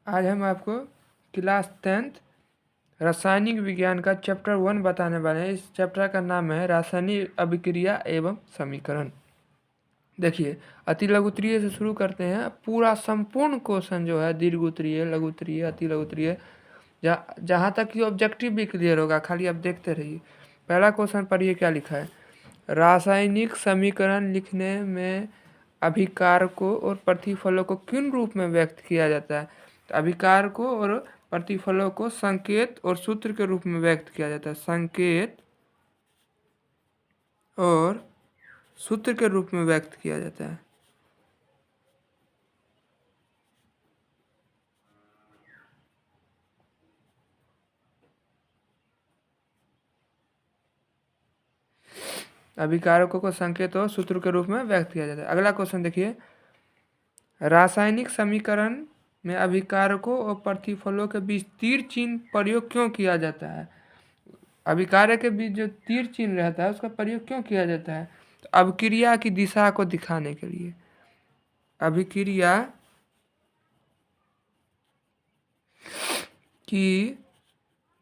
आज हम आपको क्लास 10th रासायनिक विज्ञान का चैप्टर 1 बताने वाले हैं। इस चैप्टर का नाम है रासायनिक अभिक्रिया एवं समीकरण। देखिए, अति लघुत्तरीय से शुरू करते हैं। पूरा संपूर्ण क्वेश्चन जो है दीर्घ उत्तरीय, लघु उत्तरीय, अति लघु उत्तरीय, जहाँ तक कि ऑब्जेक्टिव भी क्लियर होगा, खाली आप देखते रहिए। पहला क्वेश्चन पढ़िए क्या लिखा है। रासायनिक समीकरण लिखने में अभिकारकों और प्रतिफलों को किन रूप में व्यक्त किया जाता है। तो अभिकारकों और प्रतिफलों को संकेत और सूत्र के रूप में व्यक्त किया जाता है। संकेत और सूत्र के रूप में व्यक्त किया जाता है। अभिकारकों को संकेत और सूत्र के रूप में व्यक्त किया जाता है। अगला क्वेश्चन देखिए, रासायनिक समीकरण में अभिकारकों और प्रतिफलों के बीच तीर चिन्ह प्रयोग क्यों किया जाता है। अभिकारक के बीच जो तीर चिन्ह रहता है उसका प्रयोग क्यों किया जाता है। तो अभिक्रिया की दिशा को दिखाने के लिए। अभिक्रिया की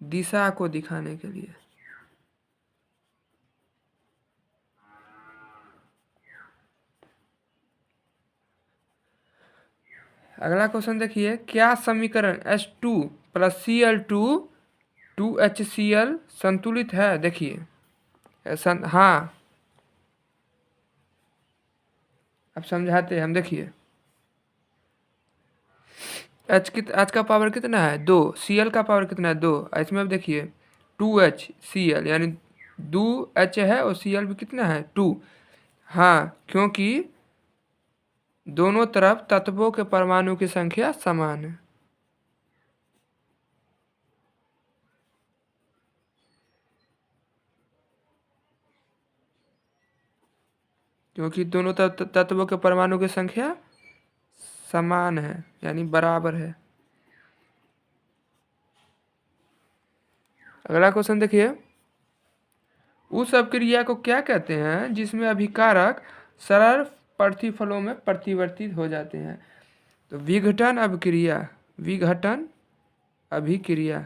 दिशा को दिखाने के लिए। अगला क्वेश्चन देखिए, क्या समीकरण H2 + Cl2 2HCl संतुलित है। देखिए हाँ, अब समझाते हैं हम। देखिए, H का पावर कितना है 2, Cl का पावर कितना है 2। इसमें अब देखिए 2HCl यानी 2H है और Cl भी कितना है 2। हाँ, क्योंकि दोनों तरफ तत्वों के परमाणु की संख्या समान है। क्योंकि दोनों तत्वों के परमाणु की संख्या समान है यानी बराबर है। अगला क्वेश्चन देखिए, उस अभिक्रिया को क्या कहते हैं जिसमें अभिकारक सरल प्रतिफलों में परिवर्तित हो जाते हैं। तो विघटन अभिक्रिया। विघटन अभिक्रिया।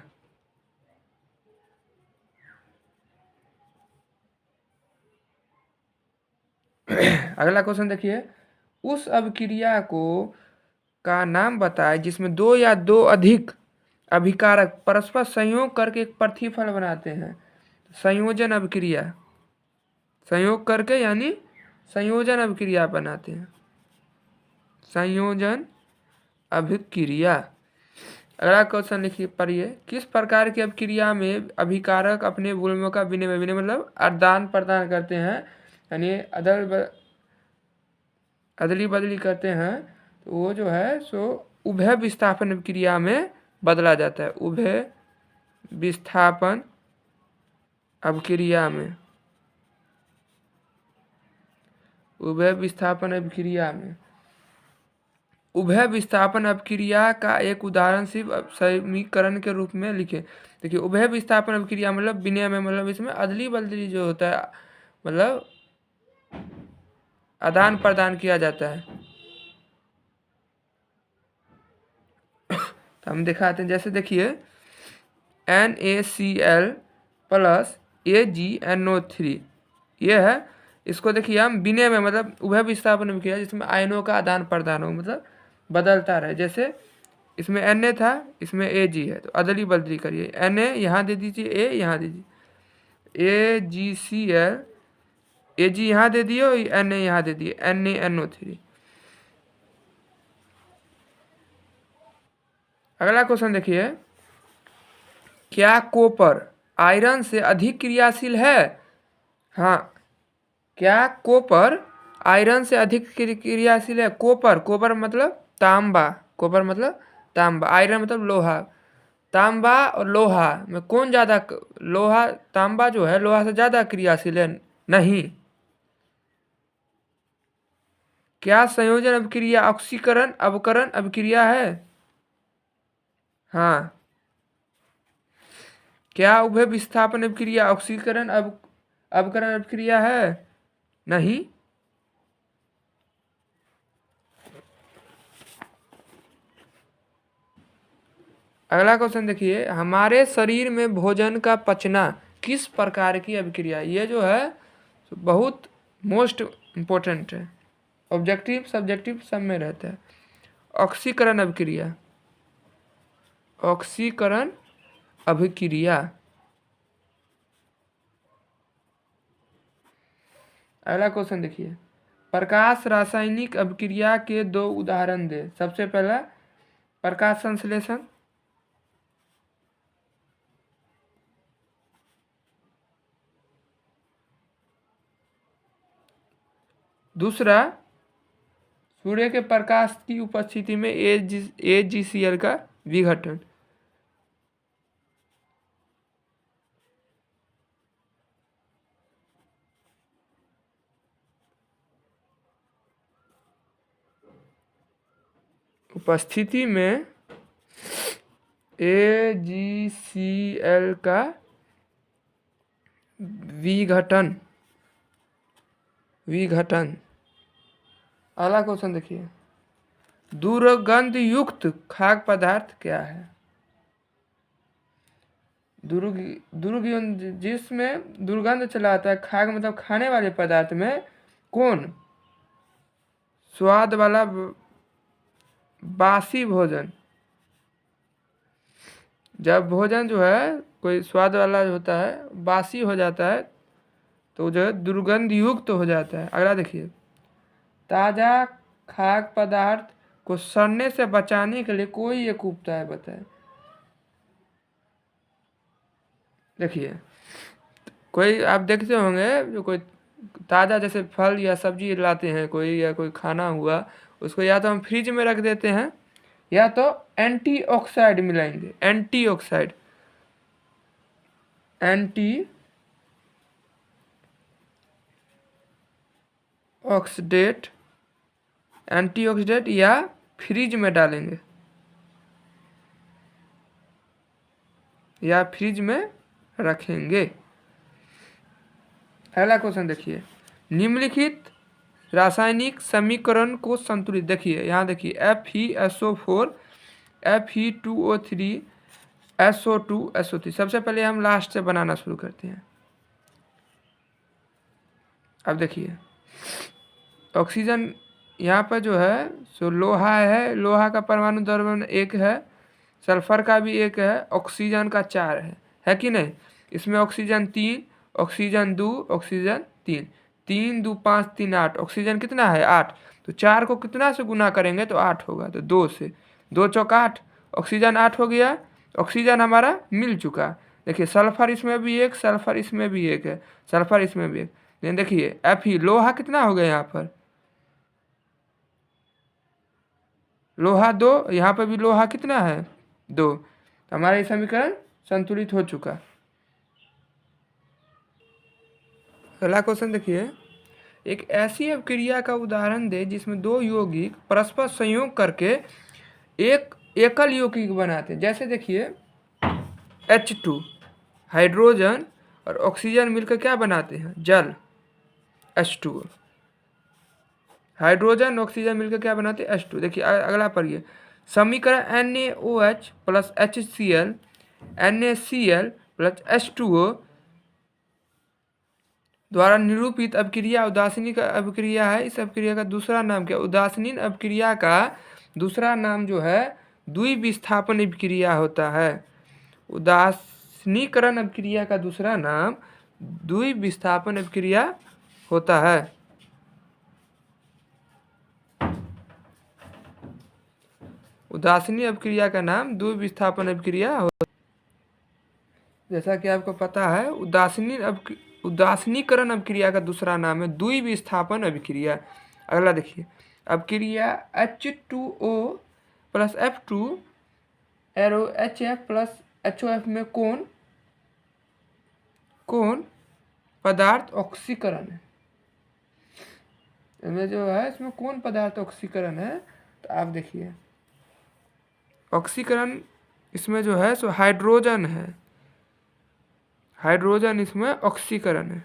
अगला क्वेश्चन देखिए, उस अभिक्रिया को का नाम बताएं जिसमें दो या दो अधिक अभिकारक परस्पर संयोग करके एक प्रतिफल बनाते हैं। संयोजन अभिक्रिया। संयोग करके यानी संयोजन अभिक्रिया बनाते हैं। संयोजन अभिक्रिया। अगला क्वेश्चन लिखिए, पढ़िए, किस प्रकार की अभिक्रिया में अभिकारक अपने गुणों का विनिमय मतलब आदान प्रदान करते हैं यानी अदली बदली करते हैं। तो वो जो है सो उभय विस्थापन अभिक्रिया में बदला जाता है। उभय विस्थापन अभिक्रिया में। उभय विस्थापन अभिक्रिया में। उभय विस्थापन अभिक्रिया का एक उदाहरण सिर्फ समीकरण के रूप में लिखें। देखिए, उभय विस्थापन अभिक्रिया मतलब विनिमय मतलब इसमें अदली बदली जो होता है मतलब आदान प्रदान किया जाता है। तो हम दिखाते हैं, जैसे देखिए NaCl + AgNO3 ये है। इसको देखिए हम विनिमय मतलब उभय विस्थापन में किया जिसमें आयनों का आदान प्रदान हो मतलब बदलता रहे। जैसे इसमें Na था, इसमें Ag है, तो अदली बदली करिए। Na यहाँ दे दीजिए, A यहाँ दे दीजिए, AgCl Ag यहाँ दे दिए और Na यहाँ दे दिए, NaNO3। अगला क्वेश्चन देखिए, क्या कॉपर आयरन से अधिक क्रियाशील है। हाँ, क्या कॉपर आयरन से अधिक क्रियाशील है। कॉपर मतलब तांबा। कॉपर मतलब तांबा। आयरन मतलब लोहा। तांबा और लोहा में कौन ज़्यादा, लोहा तांबा जो है लोहा से ज़्यादा क्रियाशील है। नहीं। क्या संयोजन अभिक्रिया ऑक्सीकरण अवकरण अभिक्रिया है। हाँ। क्या उभय विस्थापन अभिक्रिया ऑक्सीकरण अवकरण अभिक्रिया है। नहीं। अगला क्वेश्चन देखिए, हमारे शरीर में भोजन का पचना किस प्रकार की अभिक्रिया, ये जो है बहुत मोस्ट इम्पोर्टेंट है, ऑब्जेक्टिव सब्जेक्टिव सब में रहता है। ऑक्सीकरण अभिक्रिया, ऑक्सीकरण अभिक्रिया। अगला क्वेश्चन देखिए, प्रकाश रासायनिक अभिक्रिया के दो उदाहरण दे। सबसे पहला प्रकाश संश्लेषण, दूसरा सूर्य के प्रकाश की उपस्थिति में AgCl का विघटन। उपस्थिति में AgCl का विघटन। अगला क्वेश्चन देखिए, दुर्गंध युक्त खाद्य पदार्थ क्या है? दुर्गंध, जिसमें दुर्गंध चला आता है, खाद्य मतलब खाने वाले पदार्थ में कौन? स्वाद वाला बासी भोजन। जब भोजन जो है कोई स्वाद वाला होता है बासी हो जाता है तो जो है दुर्गंध युक्त हो जाता है। अगला देखिए, ताज़ा खाद्य पदार्थ को सड़ने से बचाने के लिए कोई एक उपाय बताए। देखिए, कोई आप देखते होंगे जो कोई ताज़ा जैसे फल या सब्जी लाते हैं कोई, या कोई खाना हुआ, उसको या तो हम फ्रिज में रख देते हैं या तो एंटीऑक्साइड मिलाएंगे। एंटीऑक्साइड, एंटीऑक्सीडेंट या फ्रिज में डालेंगे या फ्रिज में रखेंगे। अगला क्वेश्चन देखिए, निम्नलिखित रासायनिक समीकरण को संतुलित। देखिए यहाँ देखिए, FeSO4 Fe2O3 SO2 SO3। सबसे पहले हम लास्ट से बनाना शुरू करते हैं। अब देखिए, ऑक्सीजन यहाँ पर जो है सो लोहा है, लोहा का परमाणु द्रव्यमान 1 है, सल्फर का भी 1 है, ऑक्सीजन का 4 है कि नहीं? इसमें ऑक्सीजन 3, ऑक्सीजन 2, ऑक्सीजन 3, 3 2 5 3 8। ऑक्सीजन कितना है? 8। तो 4 को कितना से गुना करेंगे तो 8 होगा, तो 2 से, 2 चौक 8, ऑक्सीजन 8 हो गया। ऑक्सीजन हमारा मिल चुका। देखिए सल्फर इसमें भी 1, सल्फर इसमें भी 1 है, सल्फर इसमें भी 1। लेकिन देखिए Fe लोहा कितना हो गया यहाँ पर? लोहा 2, यहाँ पर भी लोहा कितना है? 2। हमारा ये समीकरण संतुलित हो चुका। अगला क्वेश्चन देखिए, एक ऐसी अभिक्रिया का उदाहरण दे जिसमें दो यौगिक परस्पर संयोग करके एक एकल यौगिक बनाते हैं। जैसे देखिए H2, हाइड्रोजन और ऑक्सीजन मिलकर क्या बनाते हैं? जल, H2O। हाइड्रोजन ऑक्सीजन मिलकर क्या बनाते हैं? H2। देखिए अगला पढ़िए, समीकरण NaOH plus HCl NaCl plus H2O द्वारा निरूपित अभिक्रिया उदासीन अभिक्रिया है। इस अभिक्रिया का दूसरा नाम क्या? उदासीन अभिक्रिया का दूसरा नाम जो है द्विविस्थापन अभिक्रिया होता है। उदासीनीकरण अभिक्रिया का दूसरा नाम द्विविस्थापन अभिक्रिया होता है। उदासीन अभिक्रिया का नाम द्विविस्थापन अभिक्रिया होता है। जैसा कि आपको पता है उदासीनीकरण अभिक्रिया का दूसरा नाम है द्विविस्थापन अभिक्रिया। अगला देखिए, अभिक्रिया H2O plus F2 arrow HF plus HOF में कौन पदार्थ ऑक्सीकरण है? इसमें जो है इसमें कौन पदार्थ ऑक्सीकरण है? तो आप देखिए, ऑक्सीकरण इसमें जो है सो हाइड्रोजन है, हाइड्रोजन इसमें ऑक्सीकरण है।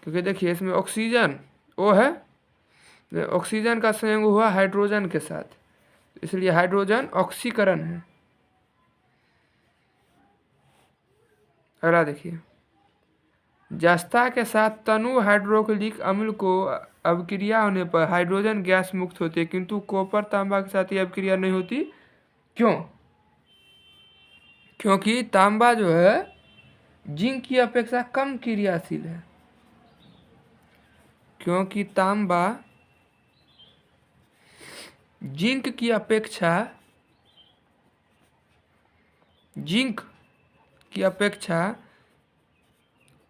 क्योंकि देखिए इसमें ऑक्सीजन O है, ऑक्सीजन का संयोग हुआ हाइड्रोजन के साथ, इसलिए हाइड्रोजन ऑक्सीकरण है। अगला देखिए, जस्ता के साथ तनु हाइड्रोक्सिलिक अम्ल को अभिक्रिया होने पर हाइड्रोजन गैस मुक्त होती है, किंतु कॉपर तांबा के साथ ये अभिक्रिया नहीं होती। क्यों? क्योंकि तांबा जो है जिंक की अपेक्षा कम क्रियाशील है। क्योंकि तांबा जिंक की अपेक्षा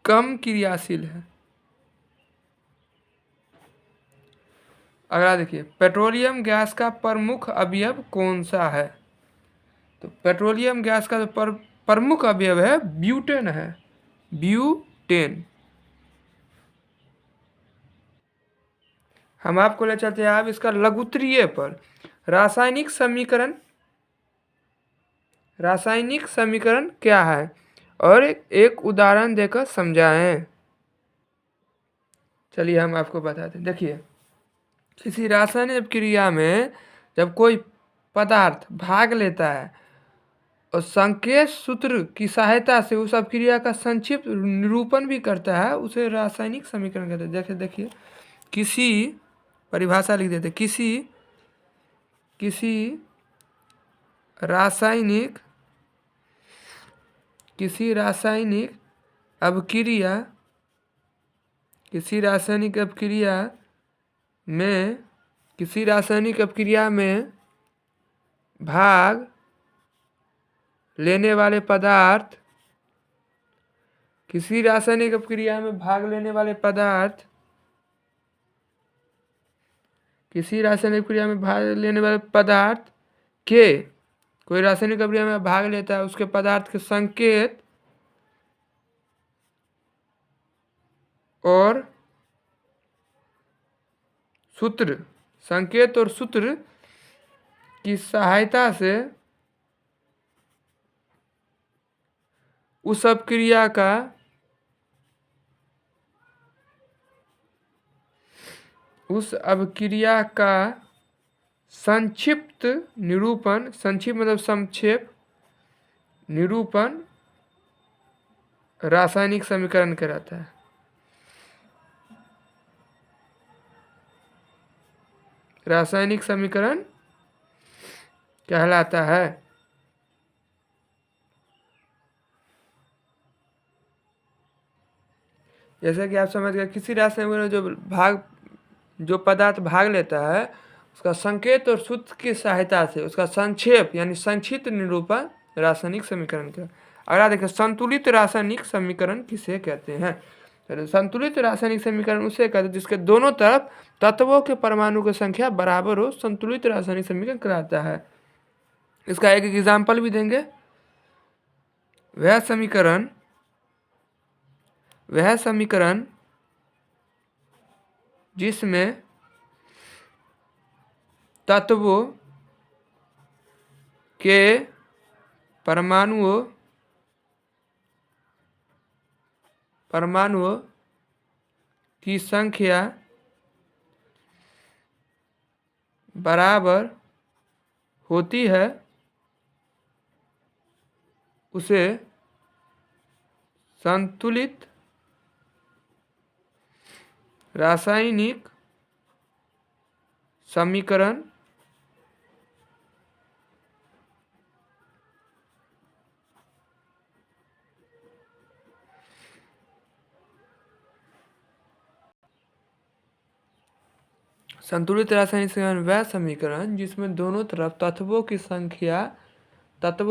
कम क्रियाशील है। अगला देखिए, पेट्रोलियम गैस का प्रमुख अवयव कौन सा है? तो पेट्रोलियम गैस का जो प्रमुख अवयव है ब्यूटेन है, ब्यूटेन। हम आपको ले चलते हैं अब इसका लघुत्तरीय पर। रासायनिक समीकरण क्या है और एक उदाहरण देकर समझाएं। चलिए हम आपको बताते हैं। देखिए, किसी रासायनिक क्रिया में जब कोई पदार्थ भाग लेता है और संकेत सूत्र की सहायता से उस अभिक्रिया का संक्षिप्त निरूपण भी करता है, उसे रासायनिक समीकरण कहते हैं। देखिए किसी परिभाषा लिख देते, किसी रासायनिक अभिक्रिया में भाग लेने वाले पदार्थ के कोई रासायनिक अभिक्रिया में भाग लेता है, उसके पदार्थ के संकेत और सूत्र की सहायता से उस अभिक्रिया का संक्षिप्त निरूपण, संक्षिप्त मतलब संक्षेप, निरूपण रासायनिक समीकरण कहलाता है। रासायनिक समीकरण कहलाता है। जैसे कि आप समझ गए, किसी रासायनिक जो पदार्थ भाग लेता है, उसका संकेत और सूत्र की सहायता से उसका संक्षेप यानी संक्षिप्त निरूपण रासायनिक समीकरण का। अगला देखिए, संतुलित रासायनिक समीकरण किसे कहते हैं? तो संतुलित रासायनिक समीकरण उसे कहते हैं जिसके दोनों तरफ तत्वों के परमाणु की संख्या बराबर हो, संतुलित रासायनिक समीकरण कहलाता है। इसका एक एग्जाम्पल भी देंगे। वह समीकरण जिसमें तत्वों के परमाणुओं की संख्या बराबर होती है, उसे संतुलित रासायनिक समीकरण संतुलित रासायनिक समीकरण वह समीकरण जिसमें दोनों तरफ तत्वों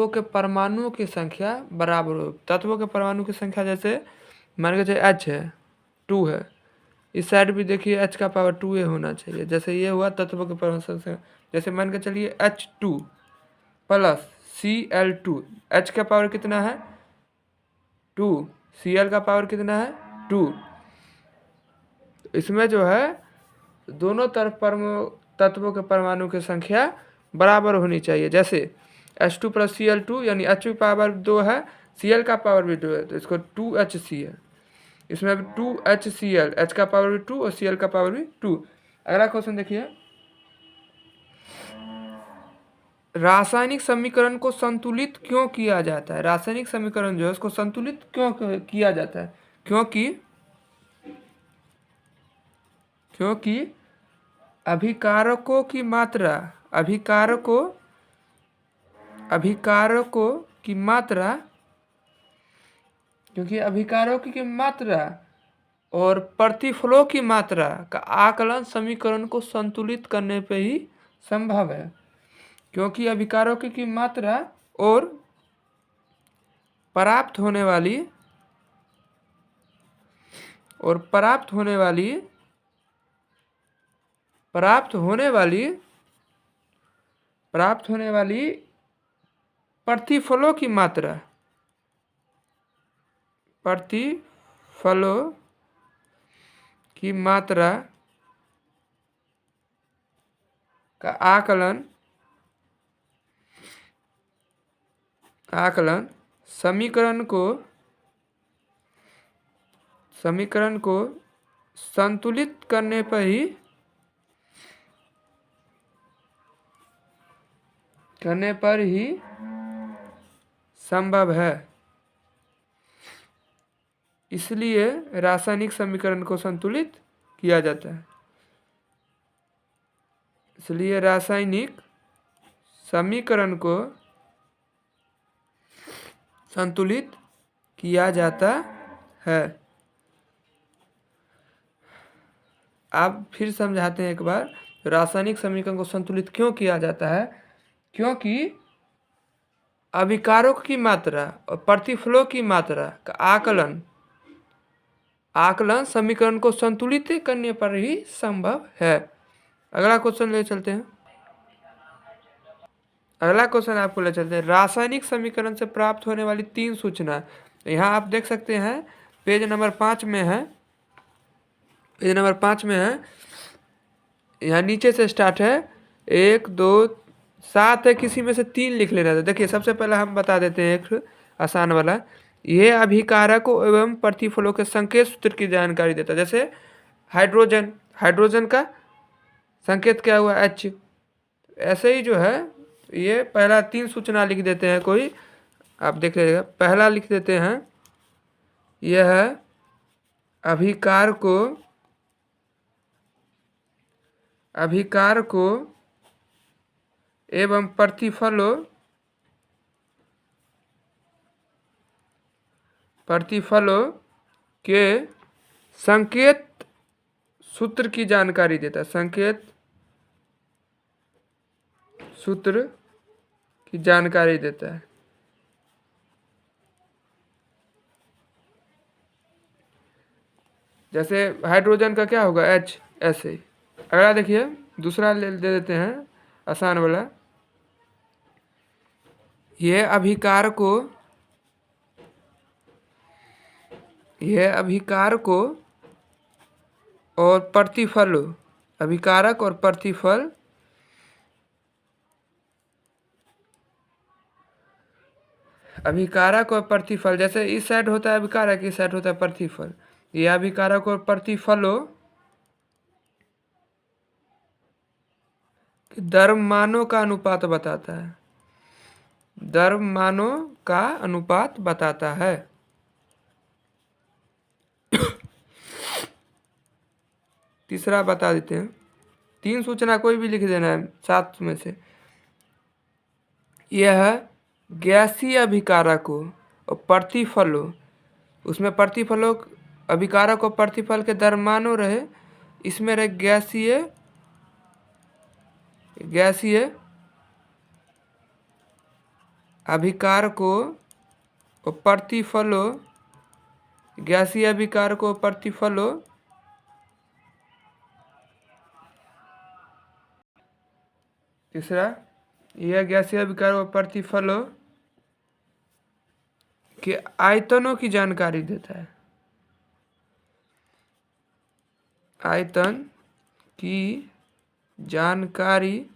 के परमाणुओं की संख्या बराबर हो। तत्वों के परमाणु की संख्या जैसे मान के चलिए H है, 2 है, इस साइड भी देखिए H का पावर 2a होना चाहिए। जैसे ये हुआ तत्वों के परमाणु संख्या, जैसे मान के चलिए H2 प्लस Cl2, H का पावर कितना है 2, Cl का पावर कितना है 2। इसमें जो है दोनों तरफ तत्वों के परमाणु की संख्या बराबर होनी चाहिए। जैसे H2 प्लस Cl2 यानी H की पावर 2 है, Cl का पावर भी 2 है, तो इसको 2HC है। इसमें भी 2HCl, H का पावर भी 2 और Cl का पावर भी 2। अगला क्वेश्चन देखिए, रासायनिक समीकरण को संतुलित क्यों किया जाता है? रासायनिक समीकरण जो है उसको संतुलित क्यों किया जाता है? क्योंकि अभिकारकों की मात्रा क्योंकि अभिकारकों की मात्रा और प्रतिफलों की मात्रा का आकलन समीकरण को संतुलित करने पे ही संभव है। क्योंकि अभिकारकों की मात्रा और प्राप्त होने वाली प्रतिफलों की मात्रा का आकलन समीकरण को संतुलित करने पर ही संभव है। इसलिए रासायनिक समीकरण को संतुलित किया जाता है। इसलिए रासायनिक समीकरण को संतुलित किया जाता है। आप फिर समझाते हैं एक बार, रासायनिक समीकरण को संतुलित क्यों किया जाता है? क्योंकि अभिकारक की मात्रा और प्रतिफलों की मात्रा का आकलन समीकरण को संतुलित करने पर ही संभव है। अगला क्वेश्चन ले चलते हैं। अगला क्वेश्चन आपको ले चलते हैं, रासायनिक समीकरण से प्राप्त होने वाली 3 सूचना। यहाँ आप देख सकते हैं पेज नंबर 5 में है। यहाँ नीचे से स्टार्ट है, 1 2 7 है, किसी में से 3 लिख लेना था। देखिए सबसे पहले हम बता देते हैं एक आसान वाला, यह अभिकारकों एवं प्रतिफलों के संकेत सूत्र की जानकारी देता है। जैसे हाइड्रोजन का संकेत क्या हुआ? H। ऐसे ही जो है ये पहला 3 सूचना लिख देते हैं कोई, आप देख लीजिएगा। पहला लिख देते हैं, यह अभिकार को एवं प्रतिफलों के संकेत सूत्र की जानकारी देता है। संकेत सूत्र की जानकारी देता है। जैसे हाइड्रोजन का क्या होगा? H। ऐसे ही अगला देखिए, दूसरा ले दे देते हैं आसान वाला, यह अभिकार को और प्रतिफल, अभिकारक और प्रतिफल जैसे इस साइड होता है अभिकारक, इस साइड होता है प्रतिफल। यह अभिकारक और प्रतिफलों के द्रव्यमानों का अनुपात बताता है। तीसरा बता देते हैं, 3 सूचना कोई भी लिख देना है 7 में से। यह गैसीय अभिकारकों और प्रतिफलों, उसमें प्रतिफलों, अभिकारक और प्रतिफल के द्रव्यमानों रहे, इसमें रहे गैसीय अभिकारकों और प्रतिफलों, गैसीय अभिकारकों और प्रतिफलों तीसरा, यह गैसीय अभिकारकों और प्रतिफलों के आयतनों की जानकारी देता है। आयतन की जानकारी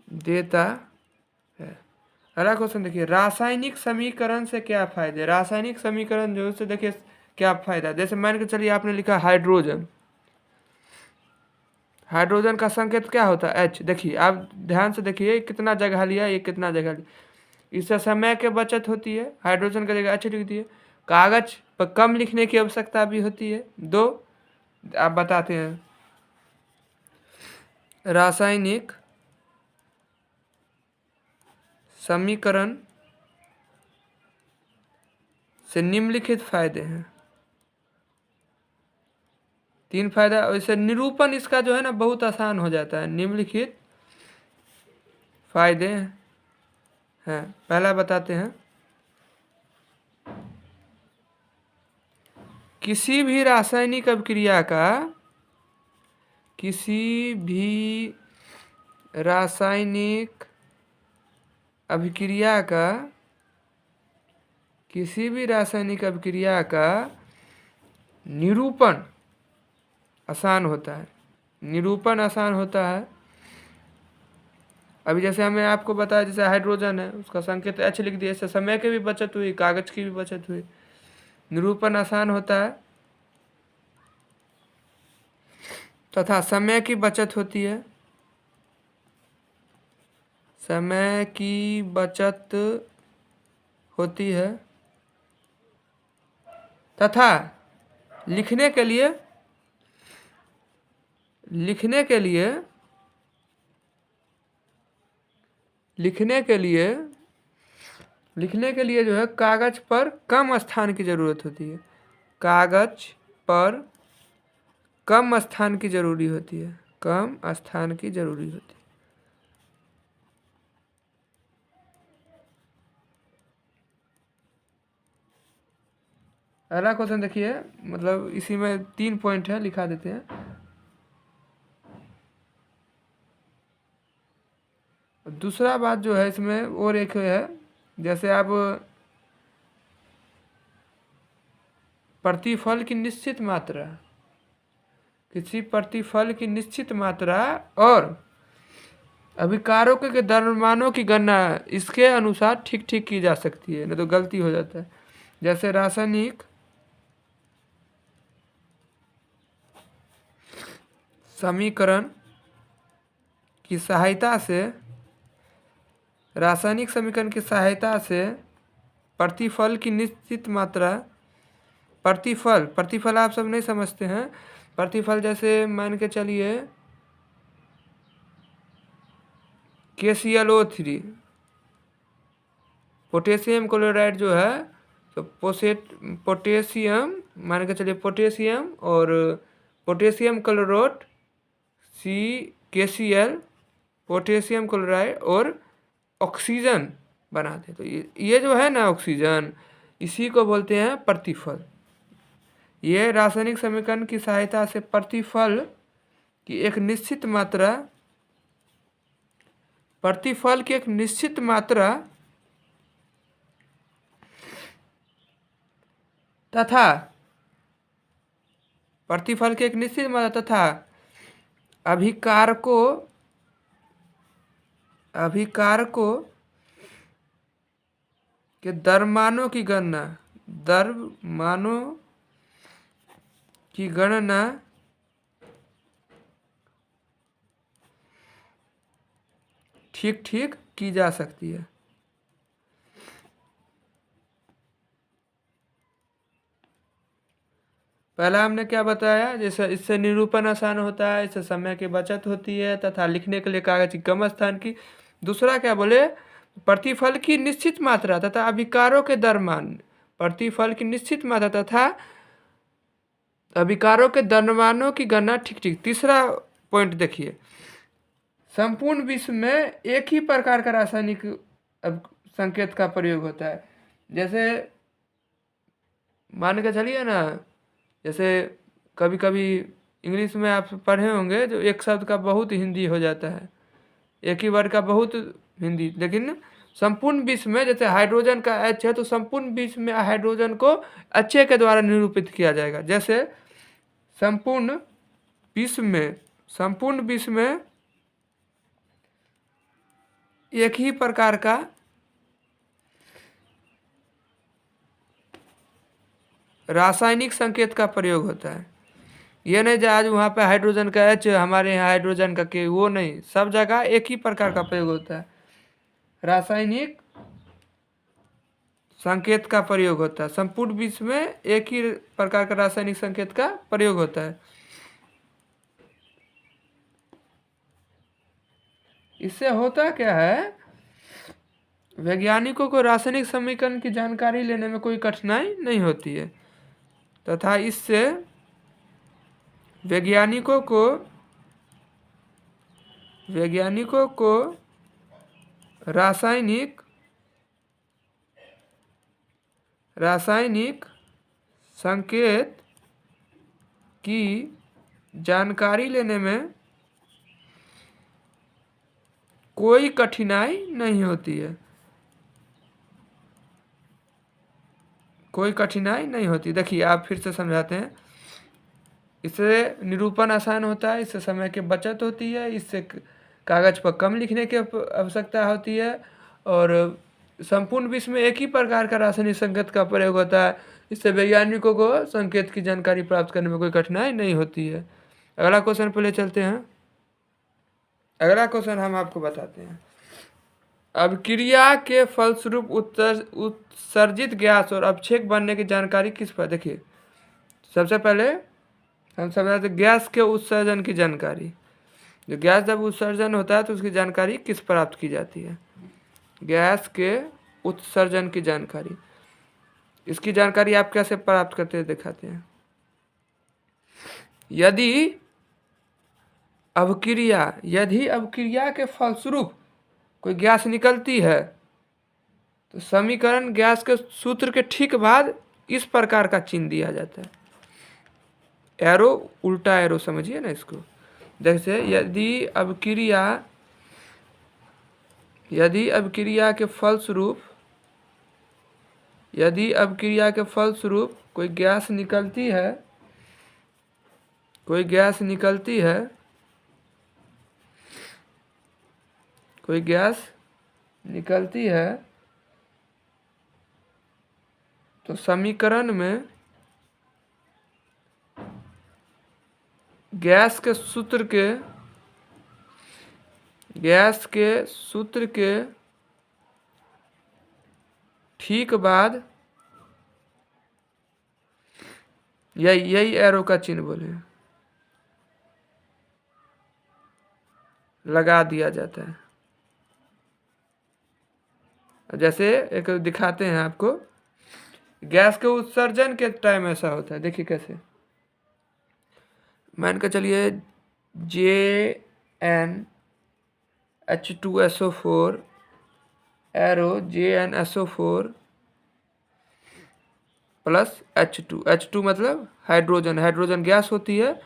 देता है। अगला क्वेश्चन देखिए, रासायनिक समीकरण से क्या फायदे? रासायनिक समीकरण जो है देखिए क्या फायदा है। जैसे मान के चलिए आपने लिखा हाइड्रोजन, हाइड्रोजन का संकेत क्या होता है, H। देखिए आप ध्यान से देखिए कितना जगह लिया, ये कितना जगह लिया। इससे समय की बचत होती है, हाइड्रोजन का जगह H लिख दिए। कागज पर कम लिखने की आवश्यकता भी होती है। दो, आप बताते हैं रासायनिक समीकरण से निम्नलिखित फायदे हैं। 3 फायदा। वैसे निरूपण इसका जो है ना बहुत आसान हो जाता है। निम्नलिखित फायदे हैं, पहला बताते हैं, किसी भी रासायनिक अभिक्रिया का, किसी भी रासायनिक अभिक्रिया का, किसी भी रासायनिक अभिक्रिया का निरूपण आसान होता है। निरूपण आसान होता है। अभी जैसे हमें आपको बताया, जैसे हाइड्रोजन है उसका संकेत H लिख दिया, इससे समय की भी बचत हुई, कागज की भी बचत हुई। निरूपण आसान होता है तथा समय की बचत होती है। समय की बचत होती है तथा लिखने के लिए, लिखने के लिए, लिखने के लिए, लिखने के लिए जो है कागज पर कम स्थान की जरूरत होती है। कागज पर कम स्थान की जरूरी होती है, कम स्थान की जरूरी होती है। अगला क्वेश्चन देखिए, मतलब इसी में 3 पॉइंट है, लिखा देते हैं। दूसरा बात जो है इसमें और एक है, जैसे आप प्रतिफल की निश्चित मात्रा, किसी प्रतिफल की निश्चित मात्रा और अभिकारकों के द्रव्यमानों की गणना इसके अनुसार ठीक ठीक की जा सकती है, नहीं तो गलती हो जाता है। जैसे रासायनिक समीकरण की सहायता से, रासायनिक समीकरण की सहायता से प्रतिफल की निश्चित मात्रा, प्रतिफल, प्रतिफल आप सब नहीं समझते हैं। प्रतिफल जैसे मान के चलिए KClO3, पोटेशियम क्लोराइड जो है, तो पोटेशियम, मान के चलिए पोटेशियम और potassium chloride KCl, potassium chloride और ऑक्सीजन बनाते। तो ये जो है ना ऑक्सीजन, इसी को बोलते हैं प्रतिफल। ये रासायनिक समीकरण की सहायता से प्रतिफल की एक निश्चित मात्रा, प्रतिफल की एक निश्चित मात्रा तथा प्रतिफल की एक निश्चित मात्रा तथा अभिकारकों, अभिकारकों के द्रव्यमानों की गणना, द्रव्यमानों की गणना ठीक ठीक की जा सकती है। पहला हमने क्या बताया, जैसे इससे निरूपण आसान होता है, इससे समय की बचत होती है तथा लिखने के लिए कागज की कम स्थान की। दूसरा क्या बोले, प्रतिफल की निश्चित मात्रा तथा अभिकारों के द्रव्यमान, प्रतिफल की निश्चित मात्रा तथा अभिकारों के द्रव्यमानों की गणना ठीक ठीक। तीसरा पॉइंट देखिए, संपूर्ण विश्व में एक ही प्रकार का रासायनिक संकेत का प्रयोग होता है। जैसे मान के चलिए ना, जैसे कभी कभी इंग्लिश में आप पढ़े होंगे जो एक शब्द का बहुत हिंदी हो जाता है, एक ही वर्ड का बहुत हिंदी। लेकिन संपूर्ण विश्व में जैसे हाइड्रोजन का H है, तो संपूर्ण विश्व में हाइड्रोजन को अच्छे के द्वारा निरूपित किया जाएगा। जैसे संपूर्ण विश्व में, संपूर्ण विश्व में एक ही प्रकार का रासायनिक संकेत का प्रयोग होता है। ये नहीं जो आज वहाँ पे हाइड्रोजन का एच, हमारे यहाँ हाइड्रोजन का के, वो नहीं, सब जगह एक ही प्रकार का प्रयोग होता है। रासायनिक संकेत का प्रयोग होता है। संपूर्ण विश्व में एक ही प्रकार का रासायनिक संकेत का प्रयोग होता है। इससे होता क्या है, वैज्ञानिकों को रासायनिक समीकरण की जानकारी लेने में कोई कठिनाई नहीं होती है तथा इससे वैज्ञानिकों को रासायनिक संकेत की जानकारी लेने में कोई कठिनाई नहीं होती है, कोई कठिनाई नहीं होती। देखिए आप फिर से समझाते हैं। इससे निरूपण आसान होता है, इससे समय की बचत होती है, इससे कागज पर कम लिखने की आवश्यकता होती है और संपूर्ण विश्व में एक ही प्रकार का रासायनिक संकेत का प्रयोग होता है। इससे वैज्ञानिकों को संकेत की जानकारी प्राप्त करने में कोई कठिनाई नहीं होती है। अगला क्वेश्चन पहले चलते हैं। अगला क्वेश्चन हम आपको बताते हैं। अभिक्रिया के फलस्वरूप उत्सर्जित गैस और अपक्षेप बनने की जानकारी किस पर। देखिए सबसे पहले हम समझते हैं गैस के उत्सर्जन की जानकारी। जो गैस जब उत्सर्जन होता है तो उसकी जानकारी किस प्राप्त की जाती है। गैस के उत्सर्जन की जानकारी, इसकी जानकारी आप कैसे प्राप्त करते हैं दिखाते हैं। यदि अभिक्रिया के फलस्वरूप कोई गैस निकलती है तो समीकरण गैस के सूत्र के ठीक बाद इस प्रकार का चिन्ह दिया जाता है। एरो, उल्टा एरो समझिए ना इसको। जैसे यदि अभिक्रिया के फलस्वरूप कोई गैस निकलती है तो समीकरण में गैस के सूत्र के ठीक बाद यही एरो का चिन्ह बोले लगा दिया जाता है। जैसे एक दिखाते हैं आपको, गैस के उत्सर्जन के टाइम ऐसा होता है। देखिए कैसे, मान के चलिए JnH2SO4 arrow JnSO4 plus H2 मतलब हाइड्रोजन गैस होती है।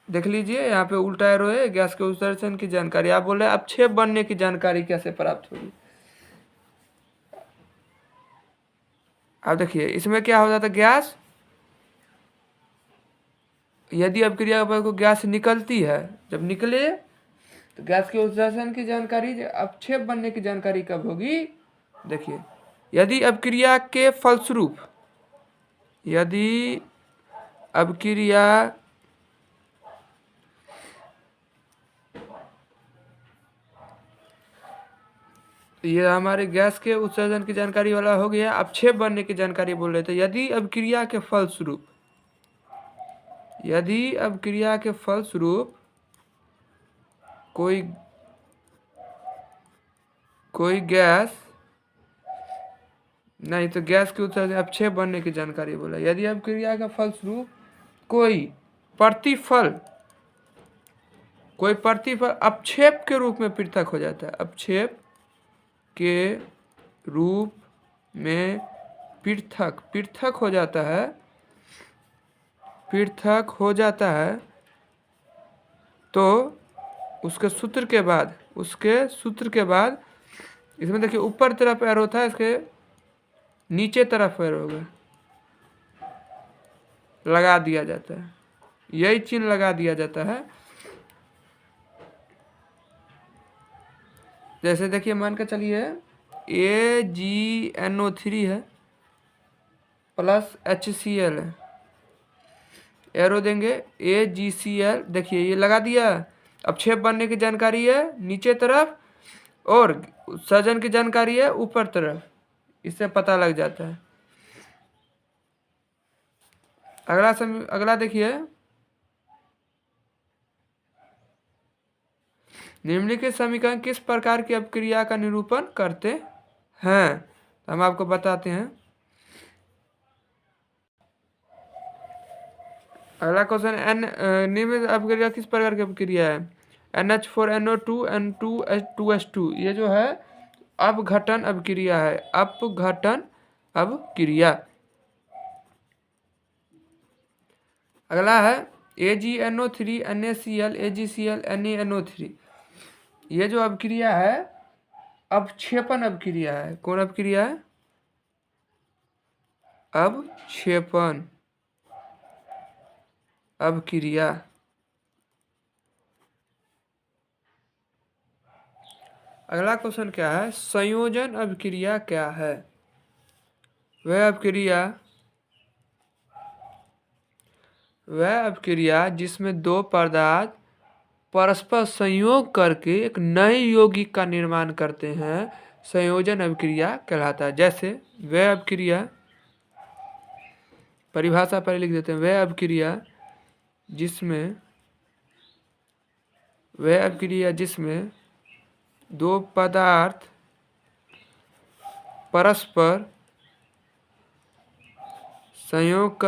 देख लीजिए यहाँ पे उल्टा एरो है। गैस के उत्सर्जन की जानकारी आप बोल रहे हैं अपक्षेप बनने की जानकारी कैसे प्राप्त होगी। अब देखिए इसमें क्या हो जाता है, गैस यदि अभिक्रिया को गैस निकलती है, जब निकले तो गैस के उत्सर्जन की जानकारी, अपक्षेप बनने की जानकारी कब होगी। देखिए यदि अभिक्रिया के फलस्वरूप ये हमारे गैस के उत्सर्जन की जानकारी वाला हो गया। अपक्षेप बनने की जानकारी बोल रहे थे। यदि अभिक्रिया के फलस्वरूप कोई गैस नहीं, तो गैस के उत्सर्जन अपक्षेप बनने की जानकारी बोला। यदि अभिक्रिया का फलस्वरूप कोई प्रतिफल अपक्षेप के रूप में पृथक हो जाता है, अपक्षेप के रूप में पृथक हो जाता है तो उसके सूत्र के बाद इसमें देखिए ऊपर तरफ एरो था, इसके नीचे तरफ एरो होगा, लगा दिया जाता है। यही चिन्ह लगा दिया जाता है। जैसे देखिए मान के चलिए AgNO3 है, प्लस HCl है, एरो देंगे AgCl, देखिए ये लगा दिया। अब शेप बनने की जानकारी है नीचे तरफ और उत्सर्जन की जानकारी है ऊपर तरफ, इससे पता लग जाता है। अगला देखिए, निम्नलिखित समीकरण किस प्रकार की अपक्रिया का निरूपण करते हैं। हम आपको बताते हैं। अगला क्वेश्चन, निम्न अपक्रिया किस प्रकार की अपक्रिया है। NH4NO2 N2H2S2, ये जो है अपघटन अपक्रिया है, अपघटन अपक्रिया। अगला है AgNO3 NaCl AgCl NaNO3, ये जो अपक्रिया है अवक्षेपण अपक्रिया है। कौन अपक्रिया है, अवक्षेपण अपक्रिया। अगला क्वेश्चन क्या है, संयोजन अपक्रिया क्या है। वह अपक्रिया जिसमें दो पदार्थ परस्पर संयोग करके एक नए यौगिक का निर्माण करते हैं, संयोजन अपक्रिया कहलाता है। जैसे वह अपक्रिया, परिभाषा पहले लिख देते हैं। वह अपक्रिया जिसमें दो पदार्थ परस्पर संयोग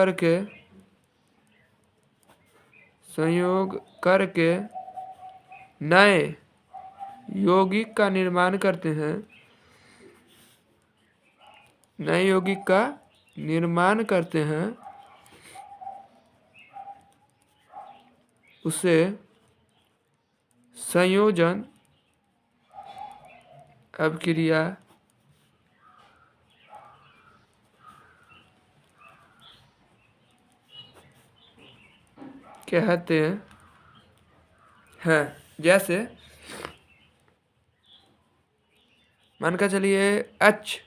करके नए यौगिक का निर्माण करते हैं, उसे संयोजन अपक्रिया कहते हैं। जैसे मान कर चलिए H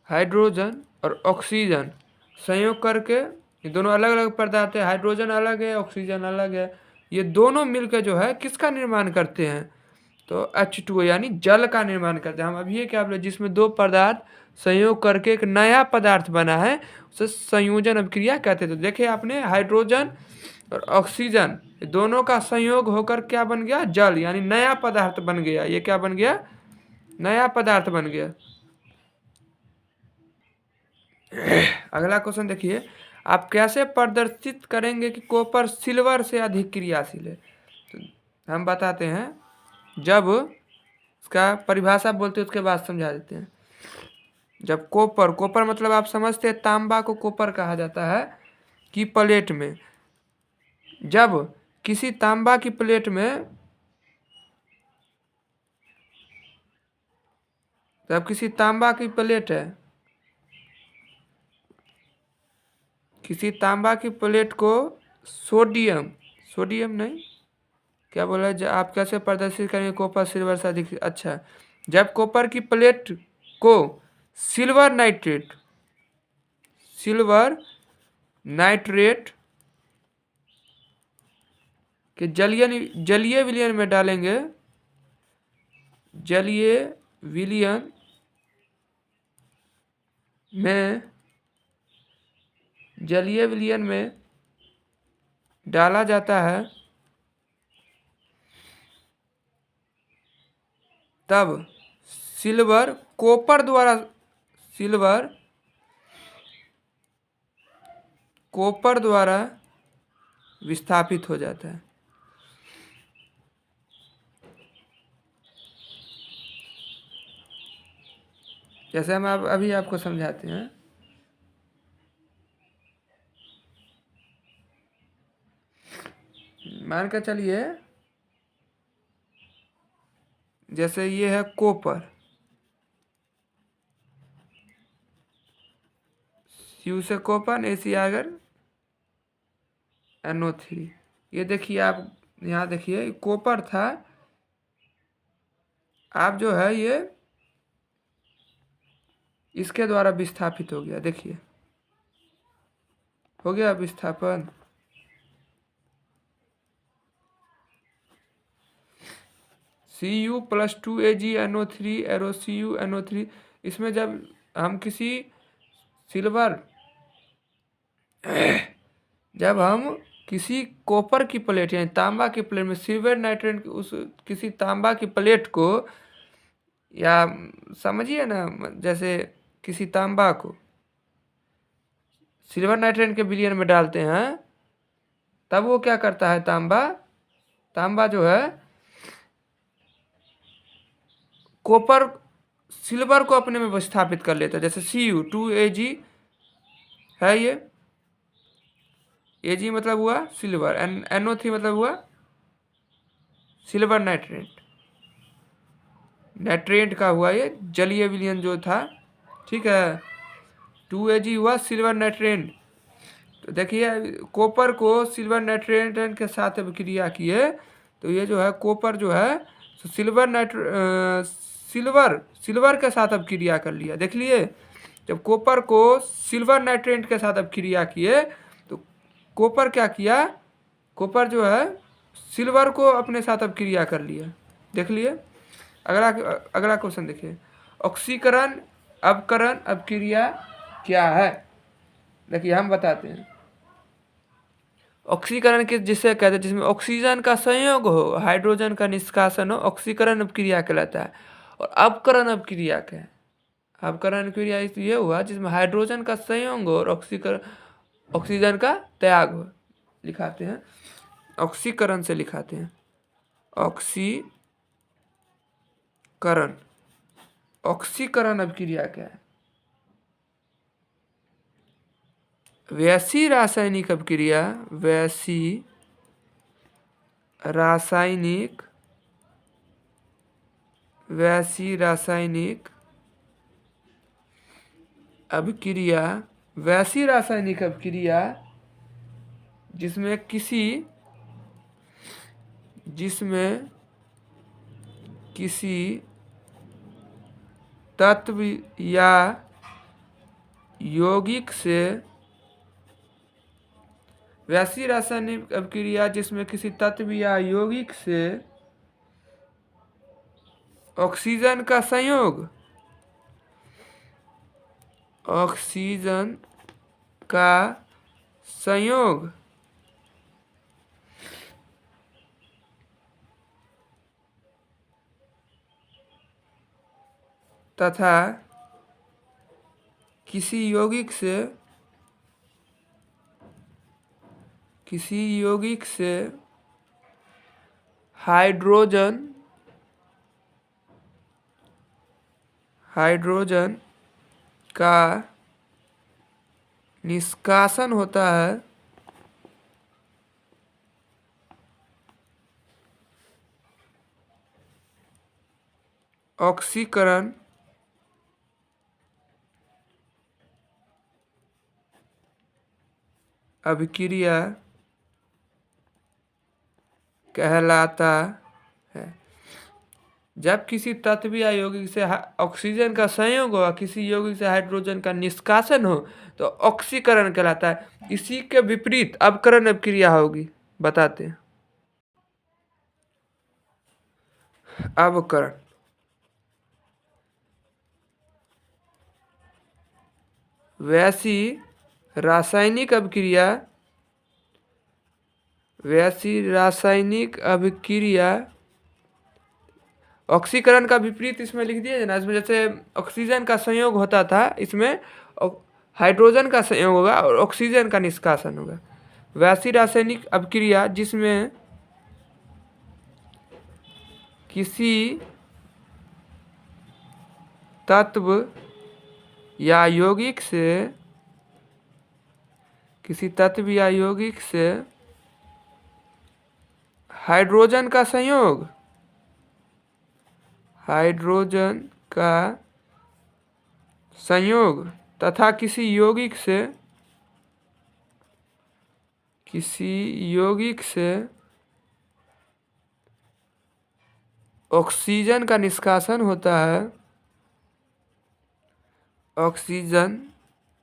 हाइड्रोजन और ऑक्सीजन संयोग करके, ये दोनों अलग अलग पदार्थ है, हाइड्रोजन अलग है ऑक्सीजन अलग है, ये दोनों मिलकर जो है किसका निर्माण करते हैं, तो H2O यानी जल का निर्माण करते हैं। हम अभी ये क्या बोले, जिसमें दो पदार्थ संयोग करके एक नया पदार्थ बना है उसे संयोजन अपक्रिया कहते हैं। तो देखिए आपने, हाइड्रोजन और ऑक्सीजन दोनों का संयोग होकर क्या बन गया, जल, यानी नया पदार्थ बन गया। ये क्या बन गया, नया पदार्थ बन गया। अगला क्वेश्चन देखिए, आप कैसे प्रदर्शित करेंगे कि कॉपर सिल्वर से अधिक क्रियाशील है। तो हम बताते हैं, जब इसका परिभाषा बोलते हैं उसके बाद समझा देते हैं। जब कॉपर मतलब आप समझते हैं तांबा को कॉपर कहा जाता है, कि प्लेट में, जब किसी तांबा की प्लेट में, जब किसी तांबा की प्लेट है, किसी तांबा की प्लेट को सोडियम नहीं, क्या बोला, आप कैसे प्रदर्शित करेंगे कॉपर सिल्वर से अधिक। अच्छा, जब कॉपर की प्लेट को सिल्वर नाइट्रेट के जलीय विलयन में डालेंगे, जलीय विलयन में डाला जाता है, तब सिल्वर कॉपर द्वारा विस्थापित हो जाता है। जैसे हम अभी आपको समझाते हैं। मान कर चलिए, जैसे ये है कॉपर, Cu से कॉपर, ACr NO3। ये देखिए आप यहाँ देखिए कॉपर था, आप जो है ये इसके द्वारा विस्थापित हो गया। देखिए हो गया विस्थापन। Cu+2AgNO3 ArCuNO3। इसमें जब हम किसी सिल्वर जब हम किसी कॉपर की प्लेट यानी तांबा की प्लेट में सिल्वर नाइट्रेट उस किसी तांबा की प्लेट को, या समझिए ना, जैसे किसी तांबा को सिल्वर नाइट्रेट के विलयन में डालते हैं, तब वो क्या करता है, तांबा जो है कॉपर सिल्वर को अपने में विस्थापित कर लेता है। जैसे Cu2Ag है, ये Ag मतलब हुआ सिल्वर, NO3 मतलब हुआ सिल्वर नाइट्रेट का हुआ ये जलीय विलयन जो था, ठीक है। 2Ag हुआ सिल्वर नाइट्रेट। तो देखिए कॉपर को सिल्वर नाइट्रेट के साथ अभिक्रिया किए, तो ये जो है कॉपर जो है सिल्वर के साथ अभिक्रिया कर लिया। देख लिए, जब कॉपर को सिल्वर नाइट्रेट के साथ अभिक्रिया किए तो कॉपर क्या किया, कॉपर जो है सिल्वर को अपने साथ अभिक्रिया कर लिया। देख लिए। अगला क्वेश्चन देखिए, ऑक्सीकरण अपकरण अभिक्रिया क्या है। देखिए हम बताते हैं। ऑक्सीकरण के जिसे कहते हैं जिसमें ऑक्सीजन का संयोग हो, हाइड्रोजन का निष्कासन हो, ऑक्सीकरण अपक्रिया कहलाता है। और अपकरण अपक्रिया क्या है, अपकरण क्रिया ये हुआ जिसमें हाइड्रोजन का संयोग हो और ऑक्सीजन का त्याग हो। लिखाते हैं, ऑक्सीकरण से लिखाते हैं, ऑक्सीकरण अपक्रिया क्या है। वैसी रासायनिक अपक्रिया, वैसी रासायनिक अपक्रिया जिसमें किसी तत्व या यौगिक से, वैसी रासायनिक अपक्रिया जिसमें किसी तत्व या यौगिक से ऑक्सीजन का संयोग तथा किसी यौगिक से हाइड्रोजन का निष्कासन होता है, ऑक्सीकरण अभिक्रिया कहलाता है। जब किसी तत्व या यौगिक से ऑक्सीजन का संयोग हो, किसी यौगिक से हाइड्रोजन का निष्कासन हो, तो ऑक्सीकरण कहलाता है। इसी के विपरीत अपकरण अपक्रिया होगी, बताते हैं। अपकरण, वैसी रासायनिक अभिक्रिया ऑक्सीकरण का विपरीत इसमें लिख दिया ना। इसमें जैसे ऑक्सीजन का संयोग होता था, इसमें हाइड्रोजन का संयोग होगा और ऑक्सीजन का निष्कासन होगा। वैसी रासायनिक अभिक्रिया जिसमें किसी तत्व या यौगिक से हाइड्रोजन का संयोग तथा किसी यौगिक से ऑक्सीजन का निष्कासन होता है, ऑक्सीजन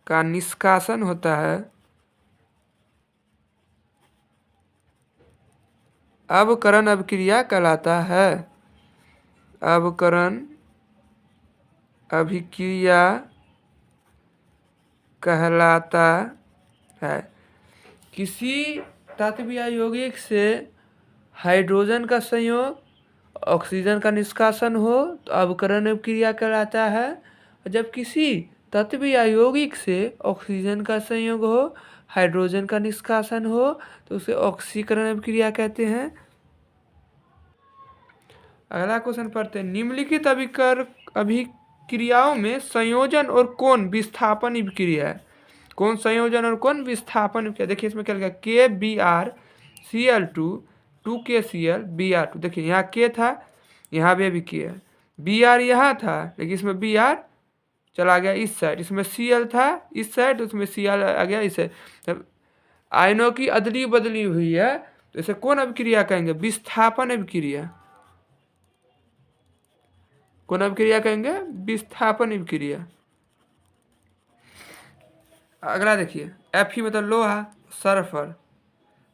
का निष्कासन होता है, अवकरण अभिक्रिया कहलाता है। अवकरण अभिक्रिया कहलाता है। किसी तत्व या यौगिक से हाइड्रोजन का संयोग, ऑक्सीजन का निष्कासन हो तो अवकरण अभिक्रिया कहलाता है। जब किसी तत्व या यौगिक से ऑक्सीजन का संयोग हो, हाइड्रोजन का निष्कासन हो तो उसे ऑक्सीकरण अभिक्रिया कहते हैं। अगला क्वेश्चन पढ़ते हैं। निम्नलिखित अभिक्रियाओं में संयोजन और कौन विस्थापन अभिक्रिया है? कौन संयोजन और कौन विस्थापन अभिक्रिया? देखिए इसमें क्या लिखा है, KBr Cl2 2KCl Br2। देखिए यहाँ K था, यहाँ भी अभी K है। Br यहाँ था लेकिन इसमें Br चला गया इस साइड, इसमें Cl था इस साइड, उसमें Cl आ गया इस साइड। जब आयनों की अदली बदली हुई है तो इसे कौन अभिक्रिया कहेंगे? विस्थापन अभिक्रिया। कौन अभिक्रिया कहेंगे? विस्थापन अभिक्रिया। अगला देखिए, Fe मतलब लोहा, सल्फर,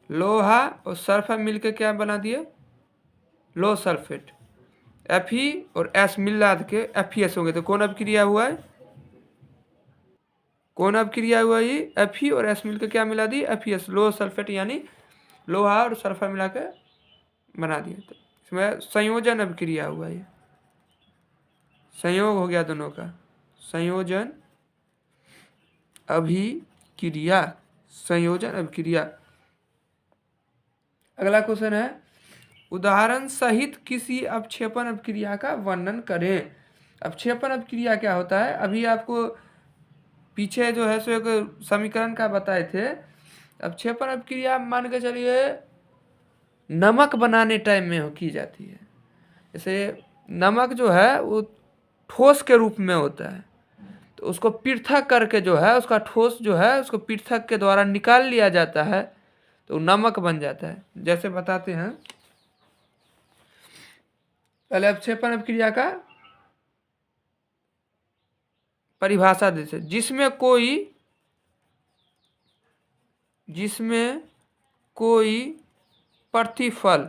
लोहा और सल्फर मिलकर क्या बना दिए? लो सल्फेट। Fe और S मिला के FeS होंगे तो कौन अभिक्रिया हुआ है? कौन अभिक्रिया हुआ ये? Fe और S मिलकर क्या मिला दी? FeS, लो सल्फेट, यानी लोहा और सल्फर मिला के बना दिए। तो इसमें संयोजन अभिक्रिया हुआ, ये संयोग हो गया दोनों का, संयोजन अभिक्रिया, संयोजन अभिक्रिया। अगला क्वेश्चन है, उदाहरण सहित किसी अपक्षेपण अभिक्रिया का वर्णन करें। अपक्षेपण अभिक्रिया क्या होता है? अभी आपको पीछे जो है सो एक समीकरण का बताए थे। अपक्षेपण अभिक्रिया मान के चलिए नमक बनाने टाइम में की जाती है। जैसे नमक जो है वो ठोस के रूप में होता है, तो उसको पृथक करके जो है उसका ठोस जो है उसको पृथक के द्वारा निकाल लिया जाता है तो नमक बन जाता है। जैसे बताते हैं, पहले अपक्षेपण अभिक्रिया का परिभाषा देते, जिसमें कोई प्रतिफल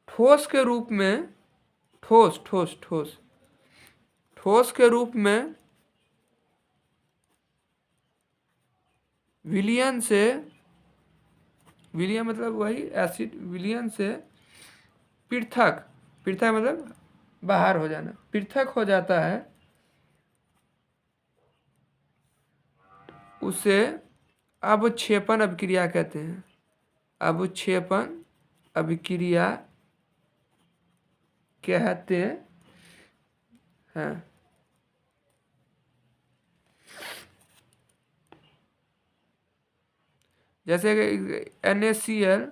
ठोस के रूप में, ठोस के रूप में विलयन मतलब वही एसिड, विलयन से पृथक मतलब बाहर हो जाना, पृथक हो जाता है, उसे अवक्षेपण अभिक्रिया कहते हैं। अवक्षेपण अभिक्रिया कहते हैं। जैसे NaCl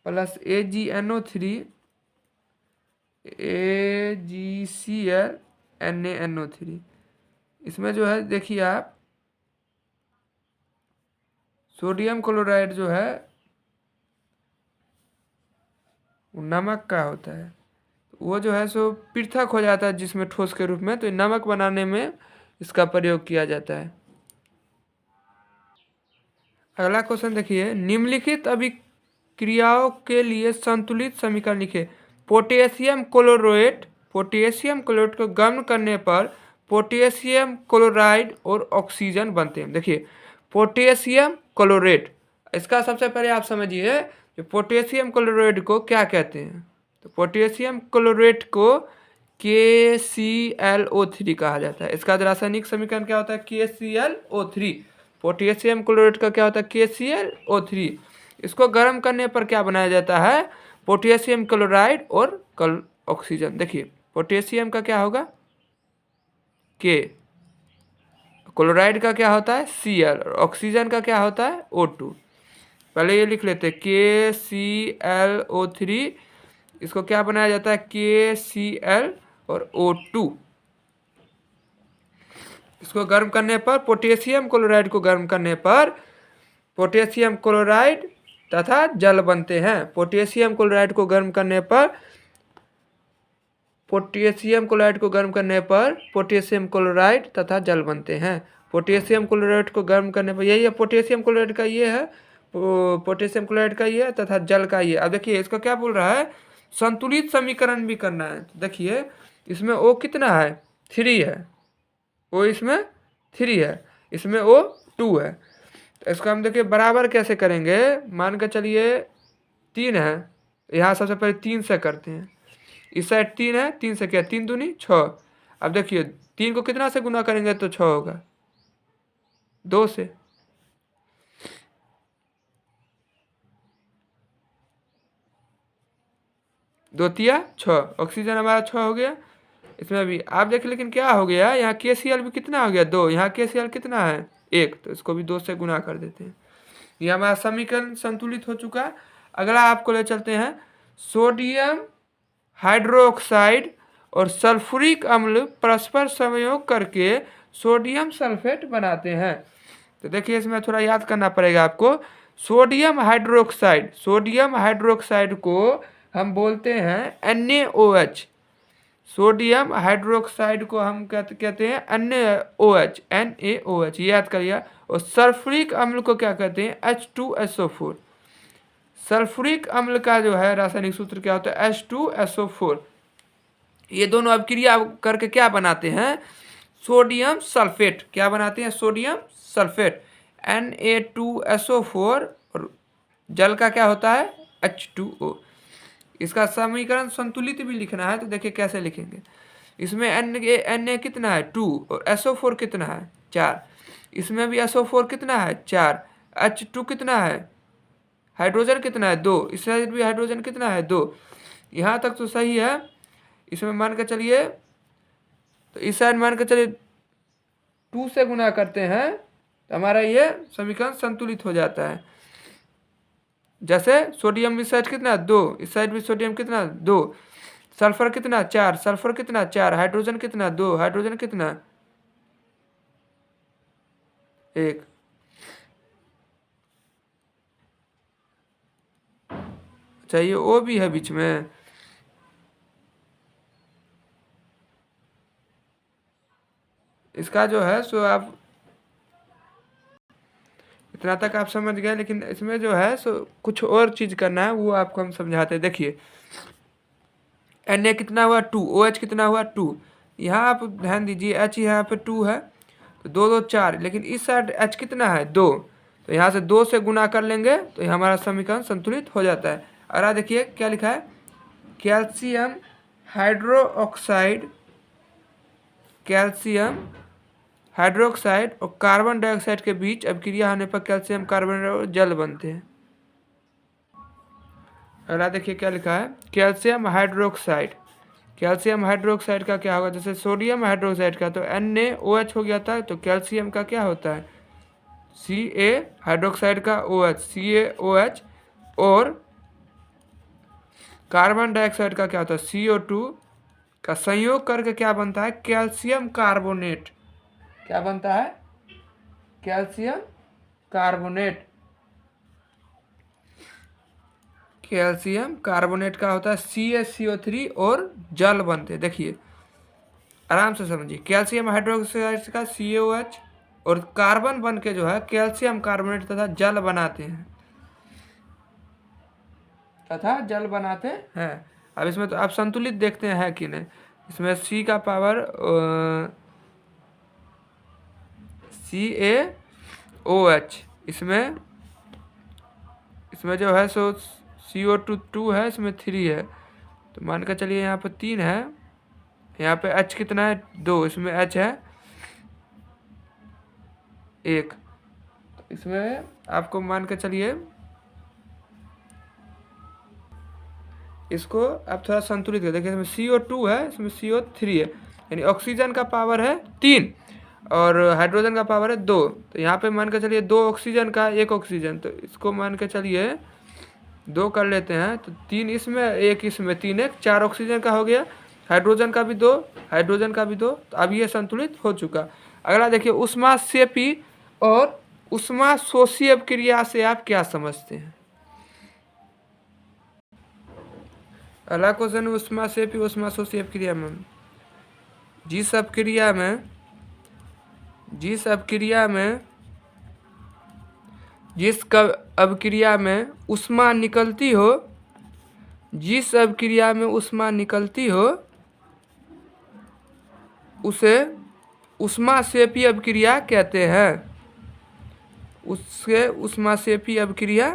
plus AgNO3 AgCl NaNO3, इसमें जो है देखिए आप सोडियम क्लोराइड जो है वो नमक का होता है, वो जो है सो पृथक हो जाता है जिसमें ठोस के रूप में, तो नमक बनाने में इसका प्रयोग किया जाता है। अगला क्वेश्चन देखिए, निम्नलिखित अभिक्रियाओं के लिए संतुलित समीकरण लिखे। पोटेशियम क्लोरेट को गर्म करने पर पोटेशियम क्लोराइड और ऑक्सीजन बनते हैं। देखिए पोटेशियम क्लोरेट, इसका सबसे पहले आप समझिए कि पोटेशियम क्लोराइड को क्या कहते हैं। तो पोटेशियम क्लोरेट को KClO3 कहा जाता है। इसका रासायनिक समीकरण क्या होता है? KClO3। पोटेशियम क्लोराइड का क्या होता है? KClO3। इसको गर्म करने पर क्या बनाया जाता है? पोटेशियम क्लोराइड और ऑक्सीजन। देखिए पोटेशियम का क्या होगा? K, क्लोराइड का क्या होता है? Cl, और ऑक्सीजन का क्या होता है? O2। पहले ये लिख लेते हैं KClO3, इसको क्या बनाया जाता है? KClO3 और O2। इसको गर्म करने पर पोटेशियम क्लोराइड को गर्म करने पर पोटेशियम क्लोराइड तथा जल बनते हैं। पोटेशियम क्लोराइड को गर्म करने पर पोटेशियम क्लोराइड को गर्म करने पर पोटेशियम क्लोराइड तथा जल बनते हैं। पोटेशियम क्लोराइड को गर्म करने पर यही है, पोटेशियम क्लोराइड का ये है, पोटेशियम क्लोराइड का ये है तथा जल का ये। अब देखिए इसको क्या बोल रहा है, संतुलित समीकरण भी करना है। देखिए इसमें O कितना है, 3 है, O इसमें 3 है, इसमें O 2 है। तो इसको हम देखिए बराबर कैसे करेंगे, मान के चलिए 3 है, यहाँ सबसे पहले 3 से करते हैं। इस साइड 3 है, 3 से क्या, 3 दूनी 6। अब देखिए 3 को कितना से गुना करेंगे तो 6 होगा, 2 से। दो तिया 6, ऑक्सीजन हमारा 6 हो गया। इसमें भी आप देखिए, लेकिन क्या हो गया, यहाँ KCl भी कितना हो गया, 2। यहाँ KCl कितना है, 1, तो इसको भी 2 से गुना कर देते हैं। ये हमारा समीकरण संतुलित हो चुका। अगला आपको ले चलते हैं, सोडियम हाइड्रोक्साइड और सल्फ्यूरिक अम्ल परस्पर संयोग करके सोडियम सल्फेट बनाते हैं। तो देखिए इसमें थोड़ा याद करना पड़ेगा आपको। सोडियम हाइड्रोक्साइड को हम बोलते हैं NaOH। सोडियम हाइड्रोक्साइड को हम कहते हैं NaOH, ये याद करिए। और सल्फ्यूरिक अम्ल को क्या कहते हैं, H2SO4। सल्फ्यूरिक अम्ल का जो है रासायनिक सूत्र क्या होता है, H2SO4। ये दोनों अभिक्रिया करके क्या बनाते हैं, सोडियम सल्फेट। क्या बनाते हैं, सोडियम सल्फेट, Na2SO4। और जल का क्या होता है, H2O। इसका समीकरण संतुलित भी लिखना है, तो देखिए कैसे लिखेंगे। इसमें Na कितना है, 2, और SO4 कितना है, 4। इसमें भी SO4 कितना है, 4। H2 कितना है, हाइड्रोजन कितना है, 2। इस साइड भी हाइड्रोजन कितना है, 2। यहाँ तक तो सही है। इसमें मान के चलिए, तो इस साइड मान के चलिए 2 से गुना करते हैं, तो हमारा ये समीकरण संतुलित हो जाता है। जैसे सोडियम इस साइड कितना, 2, इस साइड भी सोडियम कितना, 2। सल्फर कितना, 4, सल्फर कितना, 4। हाइड्रोजन कितना, 2, हाइड्रोजन कितना, 1। चाहिए O भी है बीच में। इसका जो है सो आप इतना तक आप समझ गए, लेकिन इसमें जो है सो कुछ और चीज़ करना है, वो आपको हम समझाते हैं। देखिए Na कितना हुआ, 2। OH कितना हुआ, 2। यहाँ आप ध्यान दीजिए, H यहाँ पे 2 है, तो 2 2 4। लेकिन इस साइड H कितना है, 2, तो यहाँ से 2 से गुना कर लेंगे, तो हमारा समीकरण संतुलित हो जाता है। और देखिए क्या लिखा है, कैल्शियम हाइड्रोक्साइड और कार्बन डाइऑक्साइड के बीच अभिक्रिया होने पर कैल्शियम कार्बोनेट और जल बनते हैं। अगला देखिए क्या लिखा है, कैल्शियम हाइड्रोक्साइड का क्या होगा, जैसे सोडियम हाइड्रोक्साइड का तो NaOH हो गया था, तो कैल्शियम का क्या होता है, Ca, हाइड्रोक्साइड का OH CaOH। और कार्बन डाइऑक्साइड का क्या होता है, CO2 का संयोग करके क्या बनता है, कैल्शियम कार्बोनेट। क्या बनता है, कैल्शियम कार्बोनेट। कैल्शियम कार्बोनेट का होता है CaCO3 और जल बनते हैं। देखिए आराम से समझिए, कैल्शियम हाइड्रोक्साइड का CaOH और कार्बन बन के जो है कैल्शियम कार्बोनेट तथा जल बनाते हैं। अब इसमें तो आप संतुलित देखते हैं कि नहीं। इसमें C का पावर CaOH, इसमें जो है सो CO2 2 है, इसमें 3 है, तो मान कर चलिए यहाँ पे 3 है, यहाँ पे H कितना है, 2, इसमें H है 1। तो इसमें आपको मान के चलिए, इसको आप थोड़ा संतुलित कर देखिए। इसमें CO2 है, इसमें CO3 है, यानी ऑक्सीजन का पावर है 3 और हाइड्रोजन का पावर है 2। तो यहाँ पे मान के चलिए 2 ऑक्सीजन का 1 ऑक्सीजन, तो इसको मान के चलिए 2 कर लेते हैं, तो 3 इसमें 1 इसमें, 3 1 4 ऑक्सीजन का हो गया। हाइड्रोजन का भी 2, हाइड्रोजन का भी 2, तो अब ये संतुलित हो चुका। अगला देखिए ऊष्माक्षेपी और ऊष्माशोषी अभिक्रिया से आप क्या समझते हैं? अगला क्वेश्चन ऊष्माक्षेपी ऊष्माशोषी अभिक्रिया में जिस अभिक्रिया में ऊष्मा निकलती हो, जिस अभिक्रिया में ऊष्मा निकलती हो उसे ऊष्माक्षेपी अभिक्रिया कहते हैं। उससे ऊष्माक्षेपी अभिक्रिया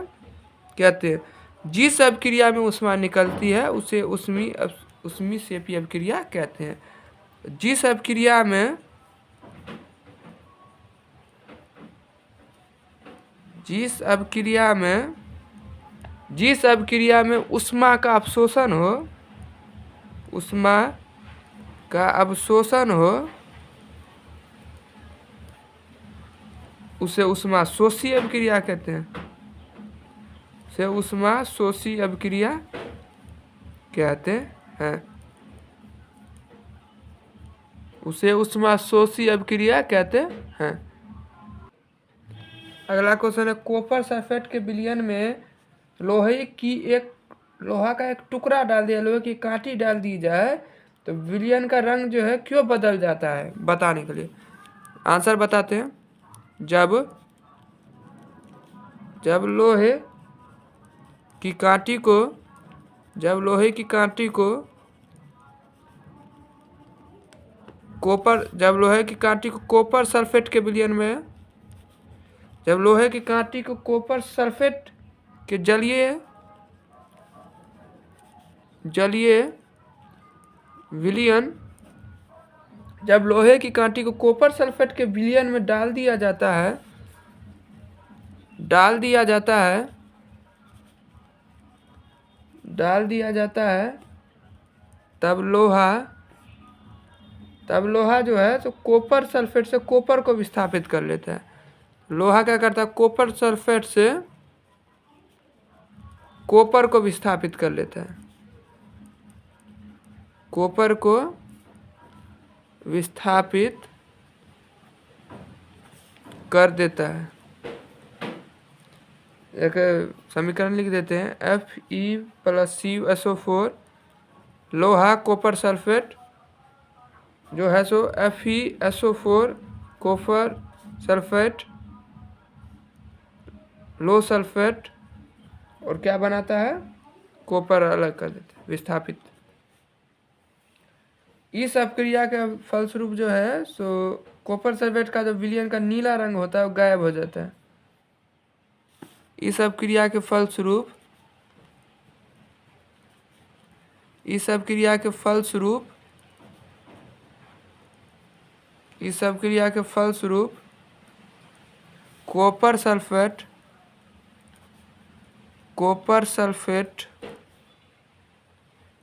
कहते हैं। जिस अभिक्रिया में ऊष्मा निकलती है उसे ऊष्मीक्षेपी अभिक्रिया कहते हैं। जिस अभिक्रिया में ऊष्मा का अवशोषण हो, उसे ऊष्माशोषी अभिक्रिया कहते हैं। उसे ऊष्माशोषी अभिक्रिया कहते हैं। उसे ऊष्माशोषी अभिक्रिया कहते हैं। अगला क्वेश्चन है कॉपर सल्फेट के विलयन में लोहा का एक टुकड़ा डाल दिया, लोहे की कांटी डाल दी जाए तो विलयन का रंग जो है क्यों बदल जाता है? बताने के लिए आंसर बताते हैं। जब लोहे की कांटी को कॉपर सल्फेट के विलयन में, जब लोहे की कांटी को कॉपर सल्फेट के जलीय विलयन, जब लोहे की कांटी को कॉपर सल्फेट के विलयन में डाल दिया जाता है तब लोहा जो है तो कॉपर सल्फेट से कॉपर को विस्थापित कर लेता है। लोहा क्या करता है? कॉपर सल्फेट से कॉपर को विस्थापित कर लेता है, कॉपर को विस्थापित कर देता है। एक समीकरण लिख देते हैं Fe+CuSO4 लोहा कॉपर सल्फेट जो है सो FeSO4 कॉपर सल्फेट लो सल्फेट और क्या बनाता है? कॉपर अलग कर देते हैं, विस्थापित। इस अभिक्रिया के फलस्वरूप जो है सो कॉपर सल्फेट का जो विलयन का नीला रंग होता है वो गायब हो जाता है। इस अभिक्रिया के फलस्वरूप कॉपर सल्फेट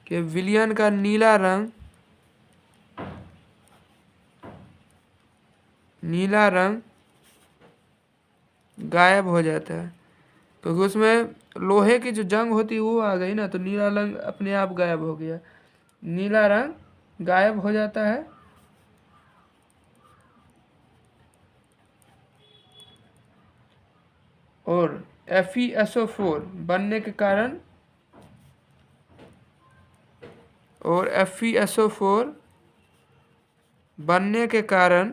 के विलयन का नीला रंग गायब हो जाता है, क्योंकि उसमें लोहे की जो जंग होती है वो आ गई ना, तो नीला रंग अपने आप गायब हो गया। नीला रंग गायब हो जाता है और FeSO4 बनने के कारण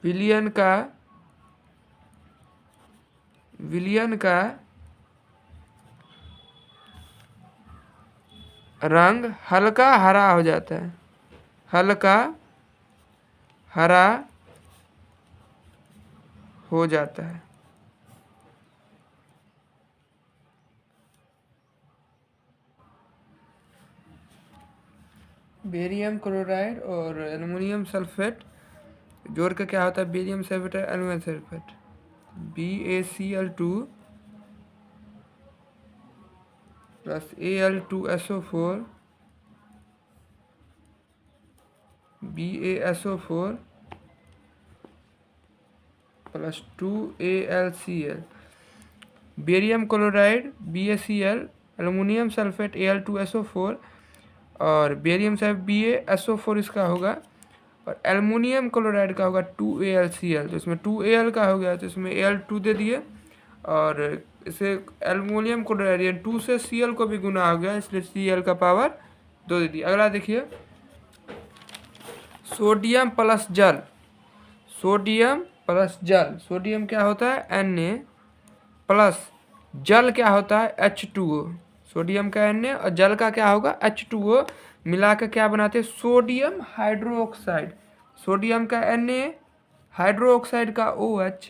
विलयन का रंग हल्का हरा हो जाता है, हल्का हरा हो जाता है। बेरियम क्लोराइड और एल्युमिनियम सल्फेट जोड़ के क्या होता है? बेरियम सल्फेट और aluminium sulphate BaCl2 plus Al2SO4 BaSO4 plus 2AlCl। Barium chloride BaCl, aluminium sulphate Al2SO4 और बेरियम साहब BaSO4 इसका होगा, और एल्युमिनियम क्लोराइड का होगा 2AlCl। तो इसमें 2Al का हो गया, तो इसमें Al2 दे दिए, और इसे एल्युमिनियम क्लोराइड यानी 2 से Cl को भी गुना हो गया, इसलिए Cl का पावर 2 दे दिया। अगला देखिए, सोडियम प्लस जल। सोडियम प्लस जल, सोडियम क्या होता है Na प्लस जल क्या होता है H2O। सोडियम का Na और जल का क्या होगा H2O, मिला के क्या बनाते हैं सोडियम हाइड्रोक्साइड। सोडियम का Na, हाइड्रोक्साइड का OH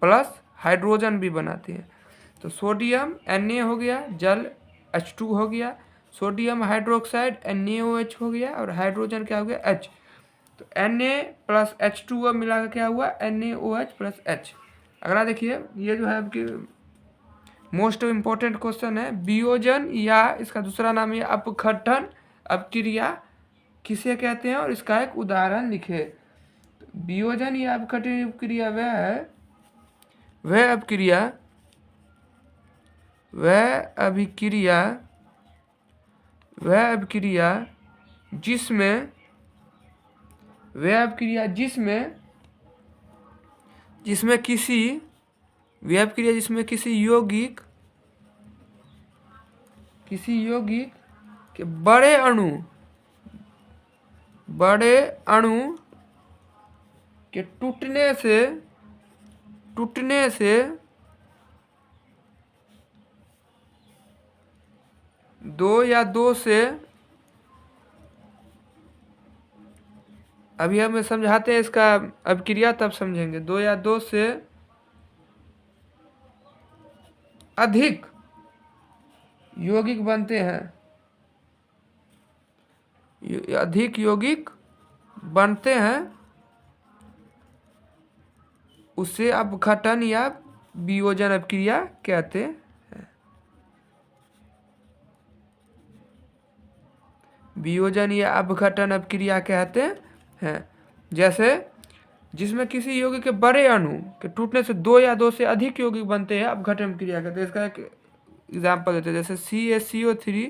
प्लस हाइड्रोजन भी बनाते हैं। तो सोडियम Na हो गया, जल H2 हो गया, सोडियम हाइड्रोक्साइड NaOH हो गया, और हाइड्रोजन क्या हो गया H। तो Na प्लस H2O मिला के क्या हुआ NaOH प्लस H। अगला देखिए, ये जो है आपकी मोस्ट इम्पोर्टेंट क्वेश्चन है, वियोजन या इसका दूसरा नाम है अपघटन अपक्रिया किसे कहते हैं, और इसका एक उदाहरण लिखे। वियोजन या अपघटन अपक्रिया वह अभिक्रिया जिसमें किसी यौगिक के बड़े अणु के टूटने से दो या दो से, अभी हम समझाते हैं इसका अभिक्रिया तब समझेंगे, दो या दो से अधिक यौगिक बनते हैं, उसे अपघटन या वियोजन अपक्रिया कहते हैं। वियोजन या अपघटन अपक्रिया कहते हैं। जैसे जिसमें किसी यौगिक के बड़े अणु के टूटने से दो या दो से अधिक यौगिक बनते हैं, अपघटन क्रिया कहते हैं। इसका एक एग्जाम्पल देते हैं, जैसे CaCO3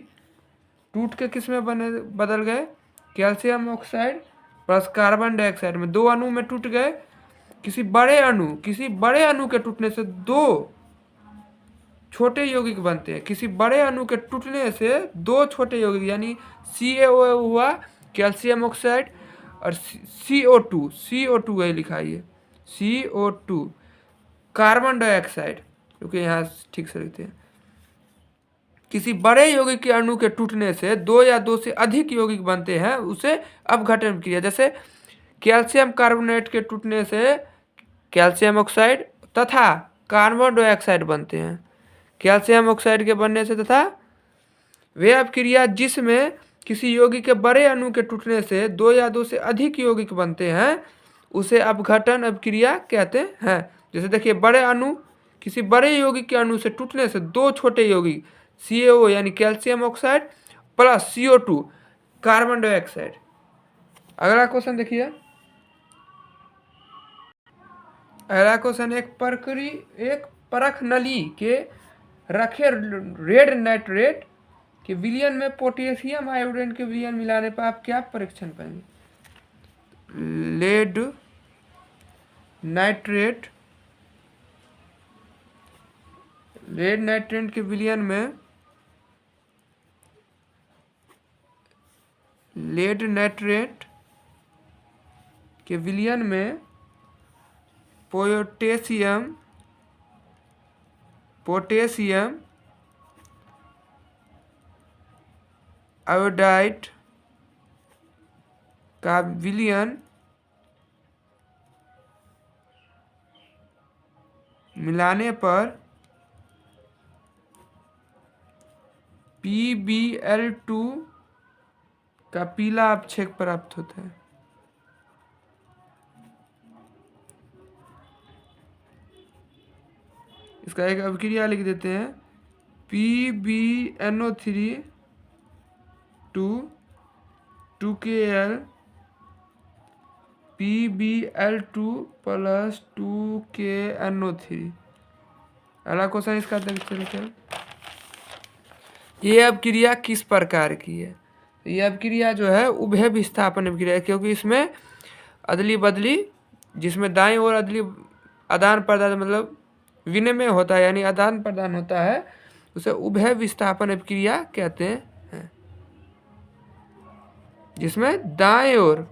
टूट के किस में बदल गए calcium oxide plus carbon dioxide में, दो अणु में टूट गए। किसी बड़े अणु के टूटने से दो छोटे यौगिक बनते हैं, किसी बड़े अणु के टूटने से दो छोटे यौगिक, यानी CaO हुआ कैल्शियम ऑक्साइड, और CO2 वही लिखा है, CO2 कार्बन डाइऑक्साइड, क्योंकि यहाँ ठीक से लिखते हैं। किसी बड़े यौगिक के अणु के टूटने से दो या दो से अधिक यौगिक बनते हैं, उसे अपघटन क्रिया। जैसे कैल्शियम कार्बोनेट के टूटने से कैल्शियम ऑक्साइड तथा कार्बन डाइऑक्साइड बनते हैं। कैल्शियम ऑक्साइड के बनने से तथा वे अपक्रिया जिसमें किसी यौगिक के बड़े अणु के टूटने से दो या दो से अधिक यौगिक बनते हैं, उसे अपघटन अपक्रिया कहते हैं। जैसे देखिए, किसी बड़े यौगिक के अणु से टूटने से दो छोटे यौगिक CaO यानी calcium oxide plus CO2 carbon dioxide. अगला क्वेश्चन देखिए, अगला क्वेश्चन, एक परख नली के रखे रेड नाइट्रेट के विलयन में पोटेशियम आयोडीन के विलयन मिलाने पर आप क्या परीक्षण पाएंगे। लेड नाइट्रेट के विलयन में पोटेशियम आयोडाइड का विलयन मिलाने पर PbL2 का पीला अपक्षेक प्राप्त होता है। इसका एक अभिक्रिया लिख देते हैं, PbNO3 2Kl PbL2 plus 2KNO3। अगला क्वेश्चन इसका देखते हैं, ये अभिक्रिया किस प्रकार की है। ये अभिक्रिया जो है उभय विस्थापन अभिक्रिया है, क्योंकि इसमें अदली बदली, जिसमें दाएं ओर अदली आदान प्रदान मतलब विनिमय होता है यानी आदान प्रदान होता है, उसे उभय विस्थापन अभिक्रिया कहते हैं। जिसमें दाएं ओर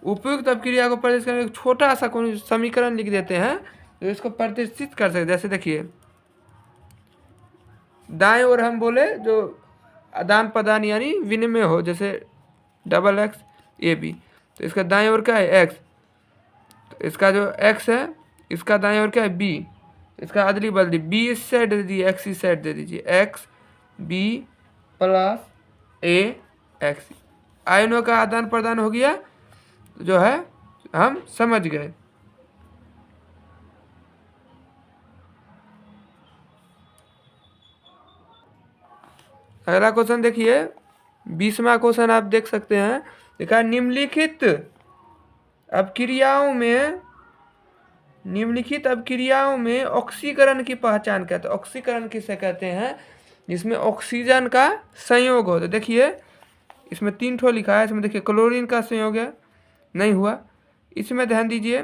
उपयुक्त अभिक्रिया को प्रदर्शित करने एक छोटा सा कोई समीकरण लिख देते हैं जो इसको प्रदर्शित कर सकते। जैसे देखिए दाएं ओर हम बोले जो आदान प्रदान यानी विनिमय हो, जैसे डबल एक्स ए बी, तो इसका दाएं ओर क्या है एक्स, तो इसका जो एक्स है इसका दाएं ओर क्या है बी, इसका अदली बदली बी इस साइड दे दीजिए एक्स इस साइड दे दीजिए, एक्स बी प्लस ए एक्स, आयनों का आदान प्रदान हो गया जो है हम समझ गए। अगला क्वेश्चन देखिए 20वां क्वेश्चन आप देख सकते हैं, देखा निम्नलिखित अपक्रियाओं में ऑक्सीकरण की पहचान कहते हैं। ऑक्सीकरण किसे कहते हैं? जिसमें ऑक्सीजन का संयोग हो। तो देखिए इसमें 3 ठो लिखा है, इसमें देखिए क्लोरीन का संयोग है, नहीं हुआ। इसमें ध्यान दीजिए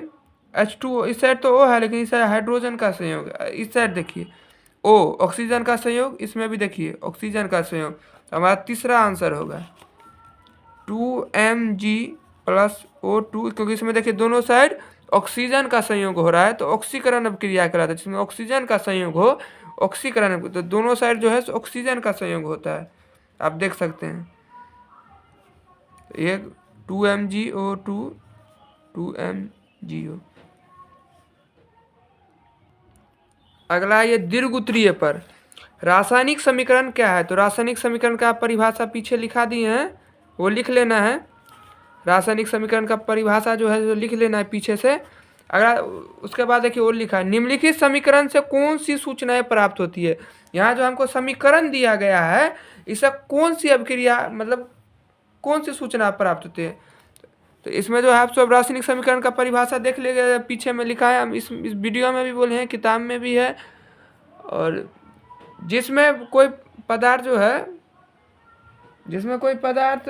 H2O, इस साइड तो O है लेकिन इस साइड हाइड्रोजन का संयोग है। इस साइड देखिए O ऑक्सीजन का संयोग, इसमें भी देखिए ऑक्सीजन का संयोग। हमारा तीसरा आंसर होगा 2Mg प्लस O2, क्योंकि इसमें देखिए दोनों साइड ऑक्सीजन का संयोग हो रहा है तो ऑक्सीकरण अभिक्रिया कहलाता है। जिसमें ऑक्सीजन का संयोग हो ऑक्सीकरण, तो दोनों साइड जो है ऑक्सीजन का संयोग होता है, आप देख सकते हैं। एक 2MgO2 2MgO। अगला ये दीर्घ उत्तरीय पर रासायनिक समीकरण क्या है? तो रासायनिक समीकरण का परिभाषा पीछे लिखा दिए हैं, वो लिख लेना है। रासायनिक समीकरण का परिभाषा जो है जो लिख लेना है पीछे से। अगर उसके बाद देखिए वो लिखा है निम्नलिखित समीकरण से कौन सी सूचनाएं प्राप्त होती है। यहाँ जो हमको समीकरण दिया गया है इससे कौन सी अभिक्रिया मतलब कौन सी सूचना प्राप्त होती है। तो इसमें जो है आप सब रासायनिक समीकरण का परिभाषा देख लीजिए, पीछे में लिखा है, हम इस वीडियो में भी बोले हैं, किताब में भी है। और जिसमें कोई पदार्थ जो है, जिसमें कोई पदार्थ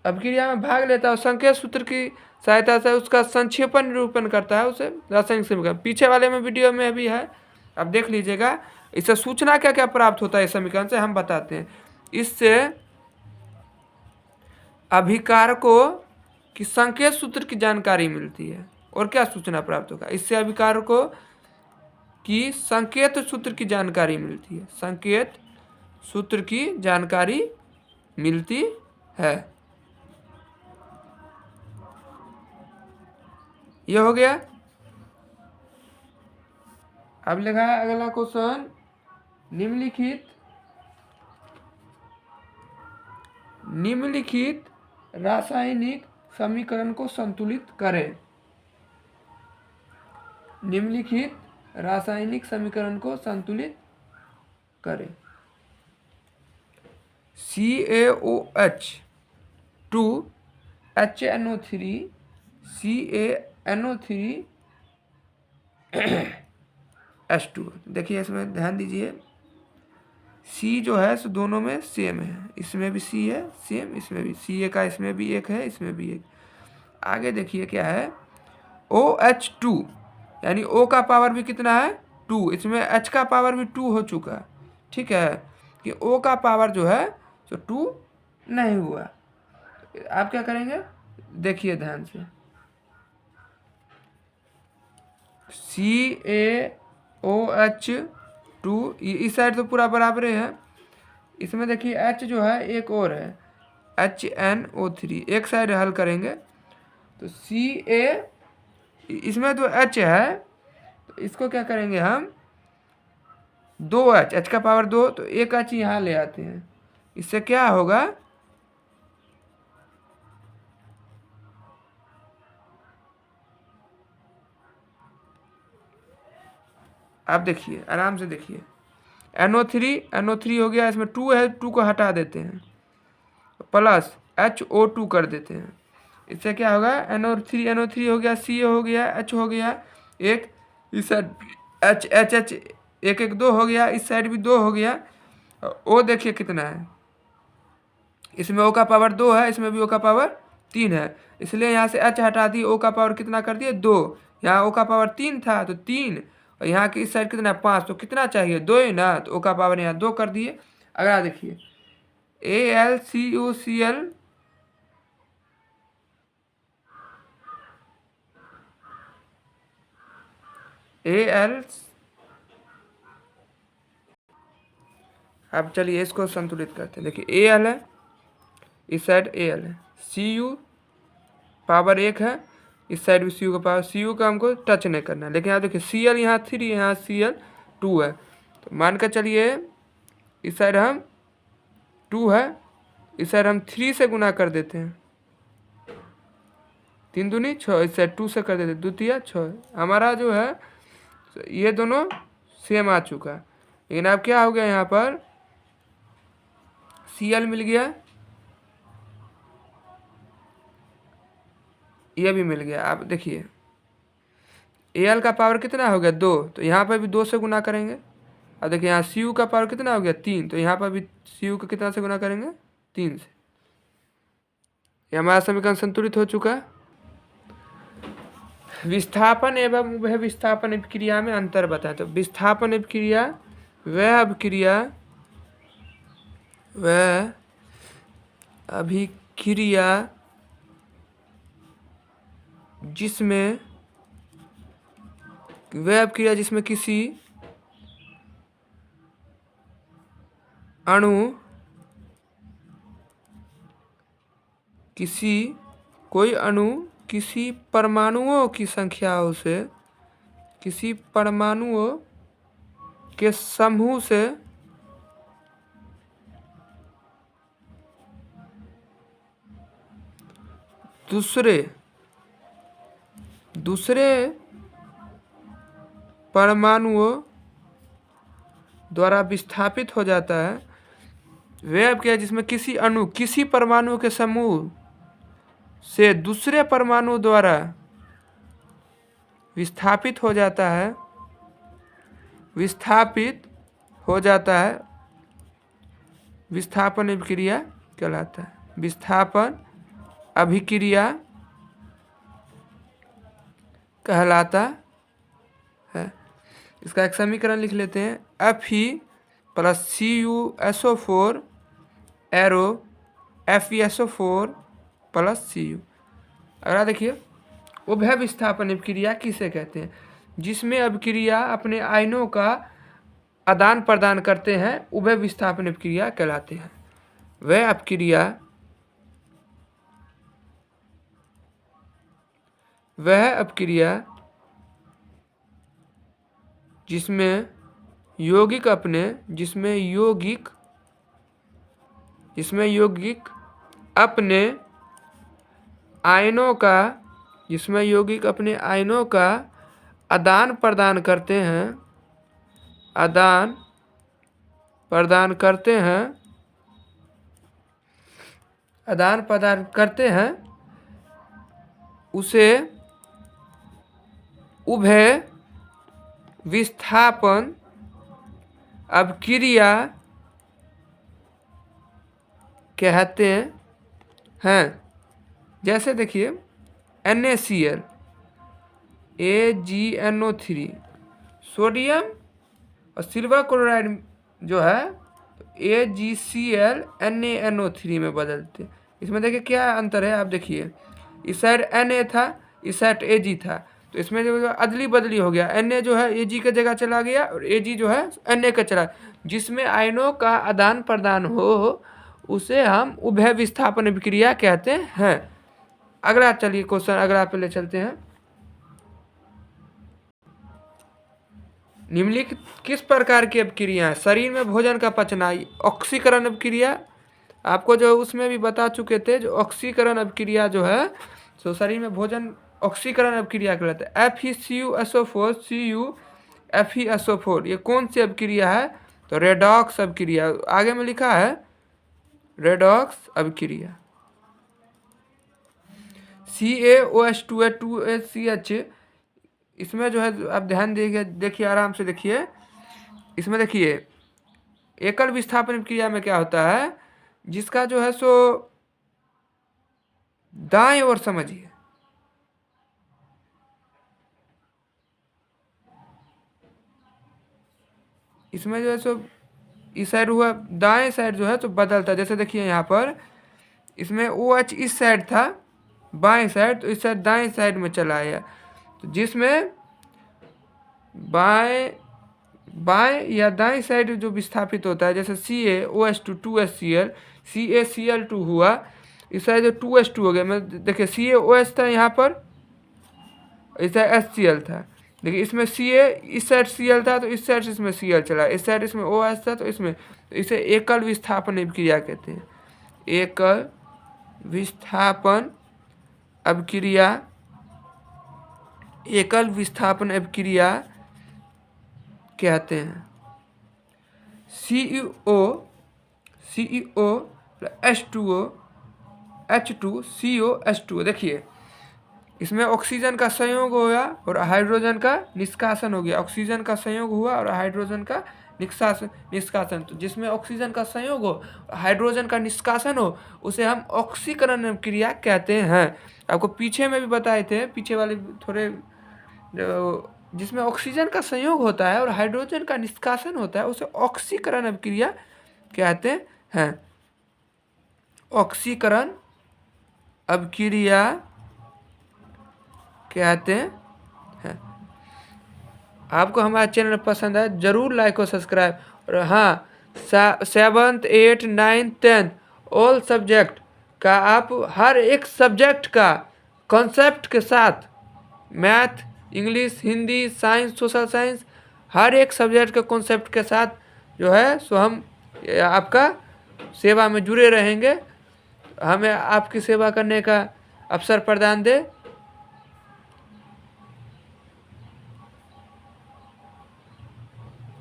अभिक्रिया में भाग लेता है और संकेत सूत्र की सहायता से उसका संक्षेपण निरूपण करता है, उसे रासायनिक समीकरण। पीछे वाले में वीडियो में भी है, आप देख लीजिएगा। इससे सूचना क्या क्या प्राप्त होता है इस समीकरण से हम बताते हैं। इससे अभिकारकों की संकेत सूत्र की जानकारी मिलती है। और क्या सूचना प्राप्त होगा? इससे अभिकारकों की संकेत सूत्र की जानकारी मिलती है, संकेत सूत्र की जानकारी मिलती है। ये हो गया। अब लिखा है अगला क्वेश्चन, निम्नलिखित रासायनिक समीकरण को संतुलित करें। निम्नलिखित रासायनिक समीकरण को संतुलित करें। CaOH2 HNO3 CaNO3 H2। देखिए इसमें ध्यान दीजिए, C जो है सो दोनों में सेम है, इसमें भी C है सेम, इसमें भी Ca का इसमें भी एक है, इसमें भी एक। आगे देखिए क्या है, OH2 यानी O का पावर भी कितना है 2, इसमें H का पावर भी 2 हो चुका है। ठीक है कि O का पावर जो है तो 2 नहीं हुआ। आप क्या करेंगे देखिए ध्यान से, CaOH2 इस साइड तो पूरा बराबर है। इसमें देखिए H जो है एक और है HNO3, एक साइड हल करेंगे तो Ca, इसमें तो H है तो इसको क्या करेंगे हम 2H, H का पावर 2 तो एक H यहाँ ले आते हैं। इससे क्या होगा, आप देखिए आराम से देखिए, NO3 हो गया, इसमें 2 है, 2 को हटा देते हैं प्लस HO2 कर देते हैं। इससे क्या होगा NO3 हो गया, Ca हो गया, H हो गया एक, इस साइड H एक 2 हो गया, इस साइड भी 2 हो गया। ओ देखिए कितना है, इसमें ओ का पावर 2 है, इसमें भी ओ का पावर 3 है, इसलिए यहाँ से एच हटा दी, ओ का पावर कितना कर दिए 2। यहाँ ओ का पावर 3 था तो 3, और यहाँ की इस साइड कितना 5, तो कितना चाहिए 2 ही ना, तो ओ का पावर यहाँ 2 कर दिए। अगला देखिए AlCuCl Al, अब चलिए इसको संतुलित करते हैं। देखिए Al है, इस साइड Al है, Cu पावर 1 है, इस साइड भी Cu का पावर, Cu का हमको टच नहीं करना है। लेकिन यहाँ देखिए Cl यहाँ 3, यहाँ Cl 2 है, तो मान कर चलिए इस साइड हम 2 है, इस साइड हम 3 से गुना कर देते हैं, 3 दूनी 6, इस साइड 2 से कर देते हैं, 2 तिया 6, हमारा जो है ये दोनों सेम आ चुका है। लेकिन अब क्या हो गया, यहाँ पर Cl मिल गया, ये भी मिल गया। अब देखिए Al का पावर कितना हो गया 2, तो यहाँ पर भी 2 से गुना करेंगे। अब देखिए यहाँ Cu का पावर कितना हो गया 3, तो यहाँ पर भी Cu का कितना से गुना करेंगे 3 से। ये हमारा समीकरण संतुलित हो चुका है। विस्थापन एवं वह विस्थापन अभिक्रिया में अंतर बताएं। तो विस्थापन अभिक्रिया वह अभिक्रिया जिसमें किसी अणु किसी परमाणुओं की संख्याओं से, किसी परमाणुओं के समूह से दूसरे परमाणुओं द्वारा विस्थापित हो जाता है। वह क्या है जिसमें किसी परमाणु के समूह से दूसरे परमाणु द्वारा विस्थापित हो जाता है, विस्थापन अभिक्रिया कहलाता है। विस्थापन अभिक्रिया कहलाता है। इसका एक समीकरण लिख लेते हैं, Fe + CuSO4 arrow FeSO4 + Cu। अगला देखिए उभय विस्थापन अभिक्रिया किसे कहते हैं, जिसमें अभिक्रिया अपने आयनों का आदान प्रदान करते हैं, उभय विस्थापन अभिक्रिया कहलाते हैं। वह अभिक्रिया जिसमें यौगिक अपने आयनों का आदान प्रदान करते हैं, उसे उभय विस्थापन अभिक्रिया कहते हैं। जैसे देखिए NaCl AgNO3 सोडियम और सिल्वर क्लोराइड जो है AgCl NaNO3 में बदलते। इसमें देखिए क्या अंतर है, आप देखिए इस साइड Na था, इस साइड Ag था, तो इसमें जो अदली बदली हो गया, Na जो है Ag के जगह चला गया और Ag जो है Na का चला। जिसमें आयनों का आदान प्रदान हो उसे हम उभय विस्थापन अभिक्रिया कहते हैं। अगला चलिए क्वेश्चन अगला पे ले चलते हैं। निम्नलिखित किस प्रकार की अभिक्रिया शरीर में भोजन का पचना, ऑक्सीकरण अभिक्रिया आपको जो उसमें भी बता चुके थे, जो ऑक्सीकरण अभिक्रिया जो है तो शरीर में भोजन ऑक्सीकरण अभिक्रिया कहलाता है। FeCuSO4 Cu FeSO4 ये कौन सी अभिक्रिया है, तो रेडॉक्स अभिक्रिया, आगे में लिखा है रेडॉक्स अभिक्रिया। CaOH2HCH इसमें जो है आप ध्यान देखिए आराम से देखिए, इसमें देखिए एकल विस्थापन अभिक्रिया में क्या होता है, जिसका जो है सो दाएं ओर समझिए, इसमें जो है सो इस साइड हुआ, दाएं साइड जो है तो बदलता है। जैसे देखिए यहाँ पर इसमें OH इस साइड था बाएं साइड, तो इस साइड दाएं साइड में चला आया, तो जिसमें बाएं या दाएं साइड जो विस्थापित होता है, जैसे CaOH2 2HCl, CaCl2 हुआ, इस साइड जो 2H2 हो गया। मैं देखिए CaOH था यहाँ पर, इस साइड HCl था। देखिए इसमें Ca इस साइड Cl था तो इस साइड से इसमें Cl चला, इस साइड इसमें OH था तो इसमें, तो इसे एकल विस्थापन अभिक्रिया कहते हैं। एकल विस्थापन अभिक्रिया, एकल विस्थापन अभिक्रिया कहते हैं। CEO H2O H2COH2। देखिए इसमें ऑक्सीजन का संयोग हो गया और हाइड्रोजन का निष्कासन हो गया, ऑक्सीजन का संयोग हुआ और हाइड्रोजन का निष्कासन। तो जिसमें ऑक्सीजन का संयोग हो, हाइड्रोजन का निष्कासन हो, उसे हम ऑक्सीकरण अभिक्रिया कहते हैं। आपको पीछे में भी बताए थे, पीछे वाले थोड़े, जिसमें ऑक्सीजन का संयोग होता है और हाइड्रोजन का निष्कासन होता है, उसे ऑक्सीकरण अभिक्रिया कहते हैं। ऑक्सीकरण अभिक्रिया कहते हैं। आपको हमारा चैनल पसंद है जरूर लाइक और सब्सक्राइब। और हाँ, 7th 8th 9th 10th all subject का आप हर एक सब्जेक्ट का कॉन्सेप्ट के साथ, math, English, Hindi, science, social science, हर एक सब्जेक्ट के कॉन्सेप्ट के साथ जो है सो हम आपका सेवा में जुड़े रहेंगे। हमें आपकी सेवा करने का अवसर प्रदान दे।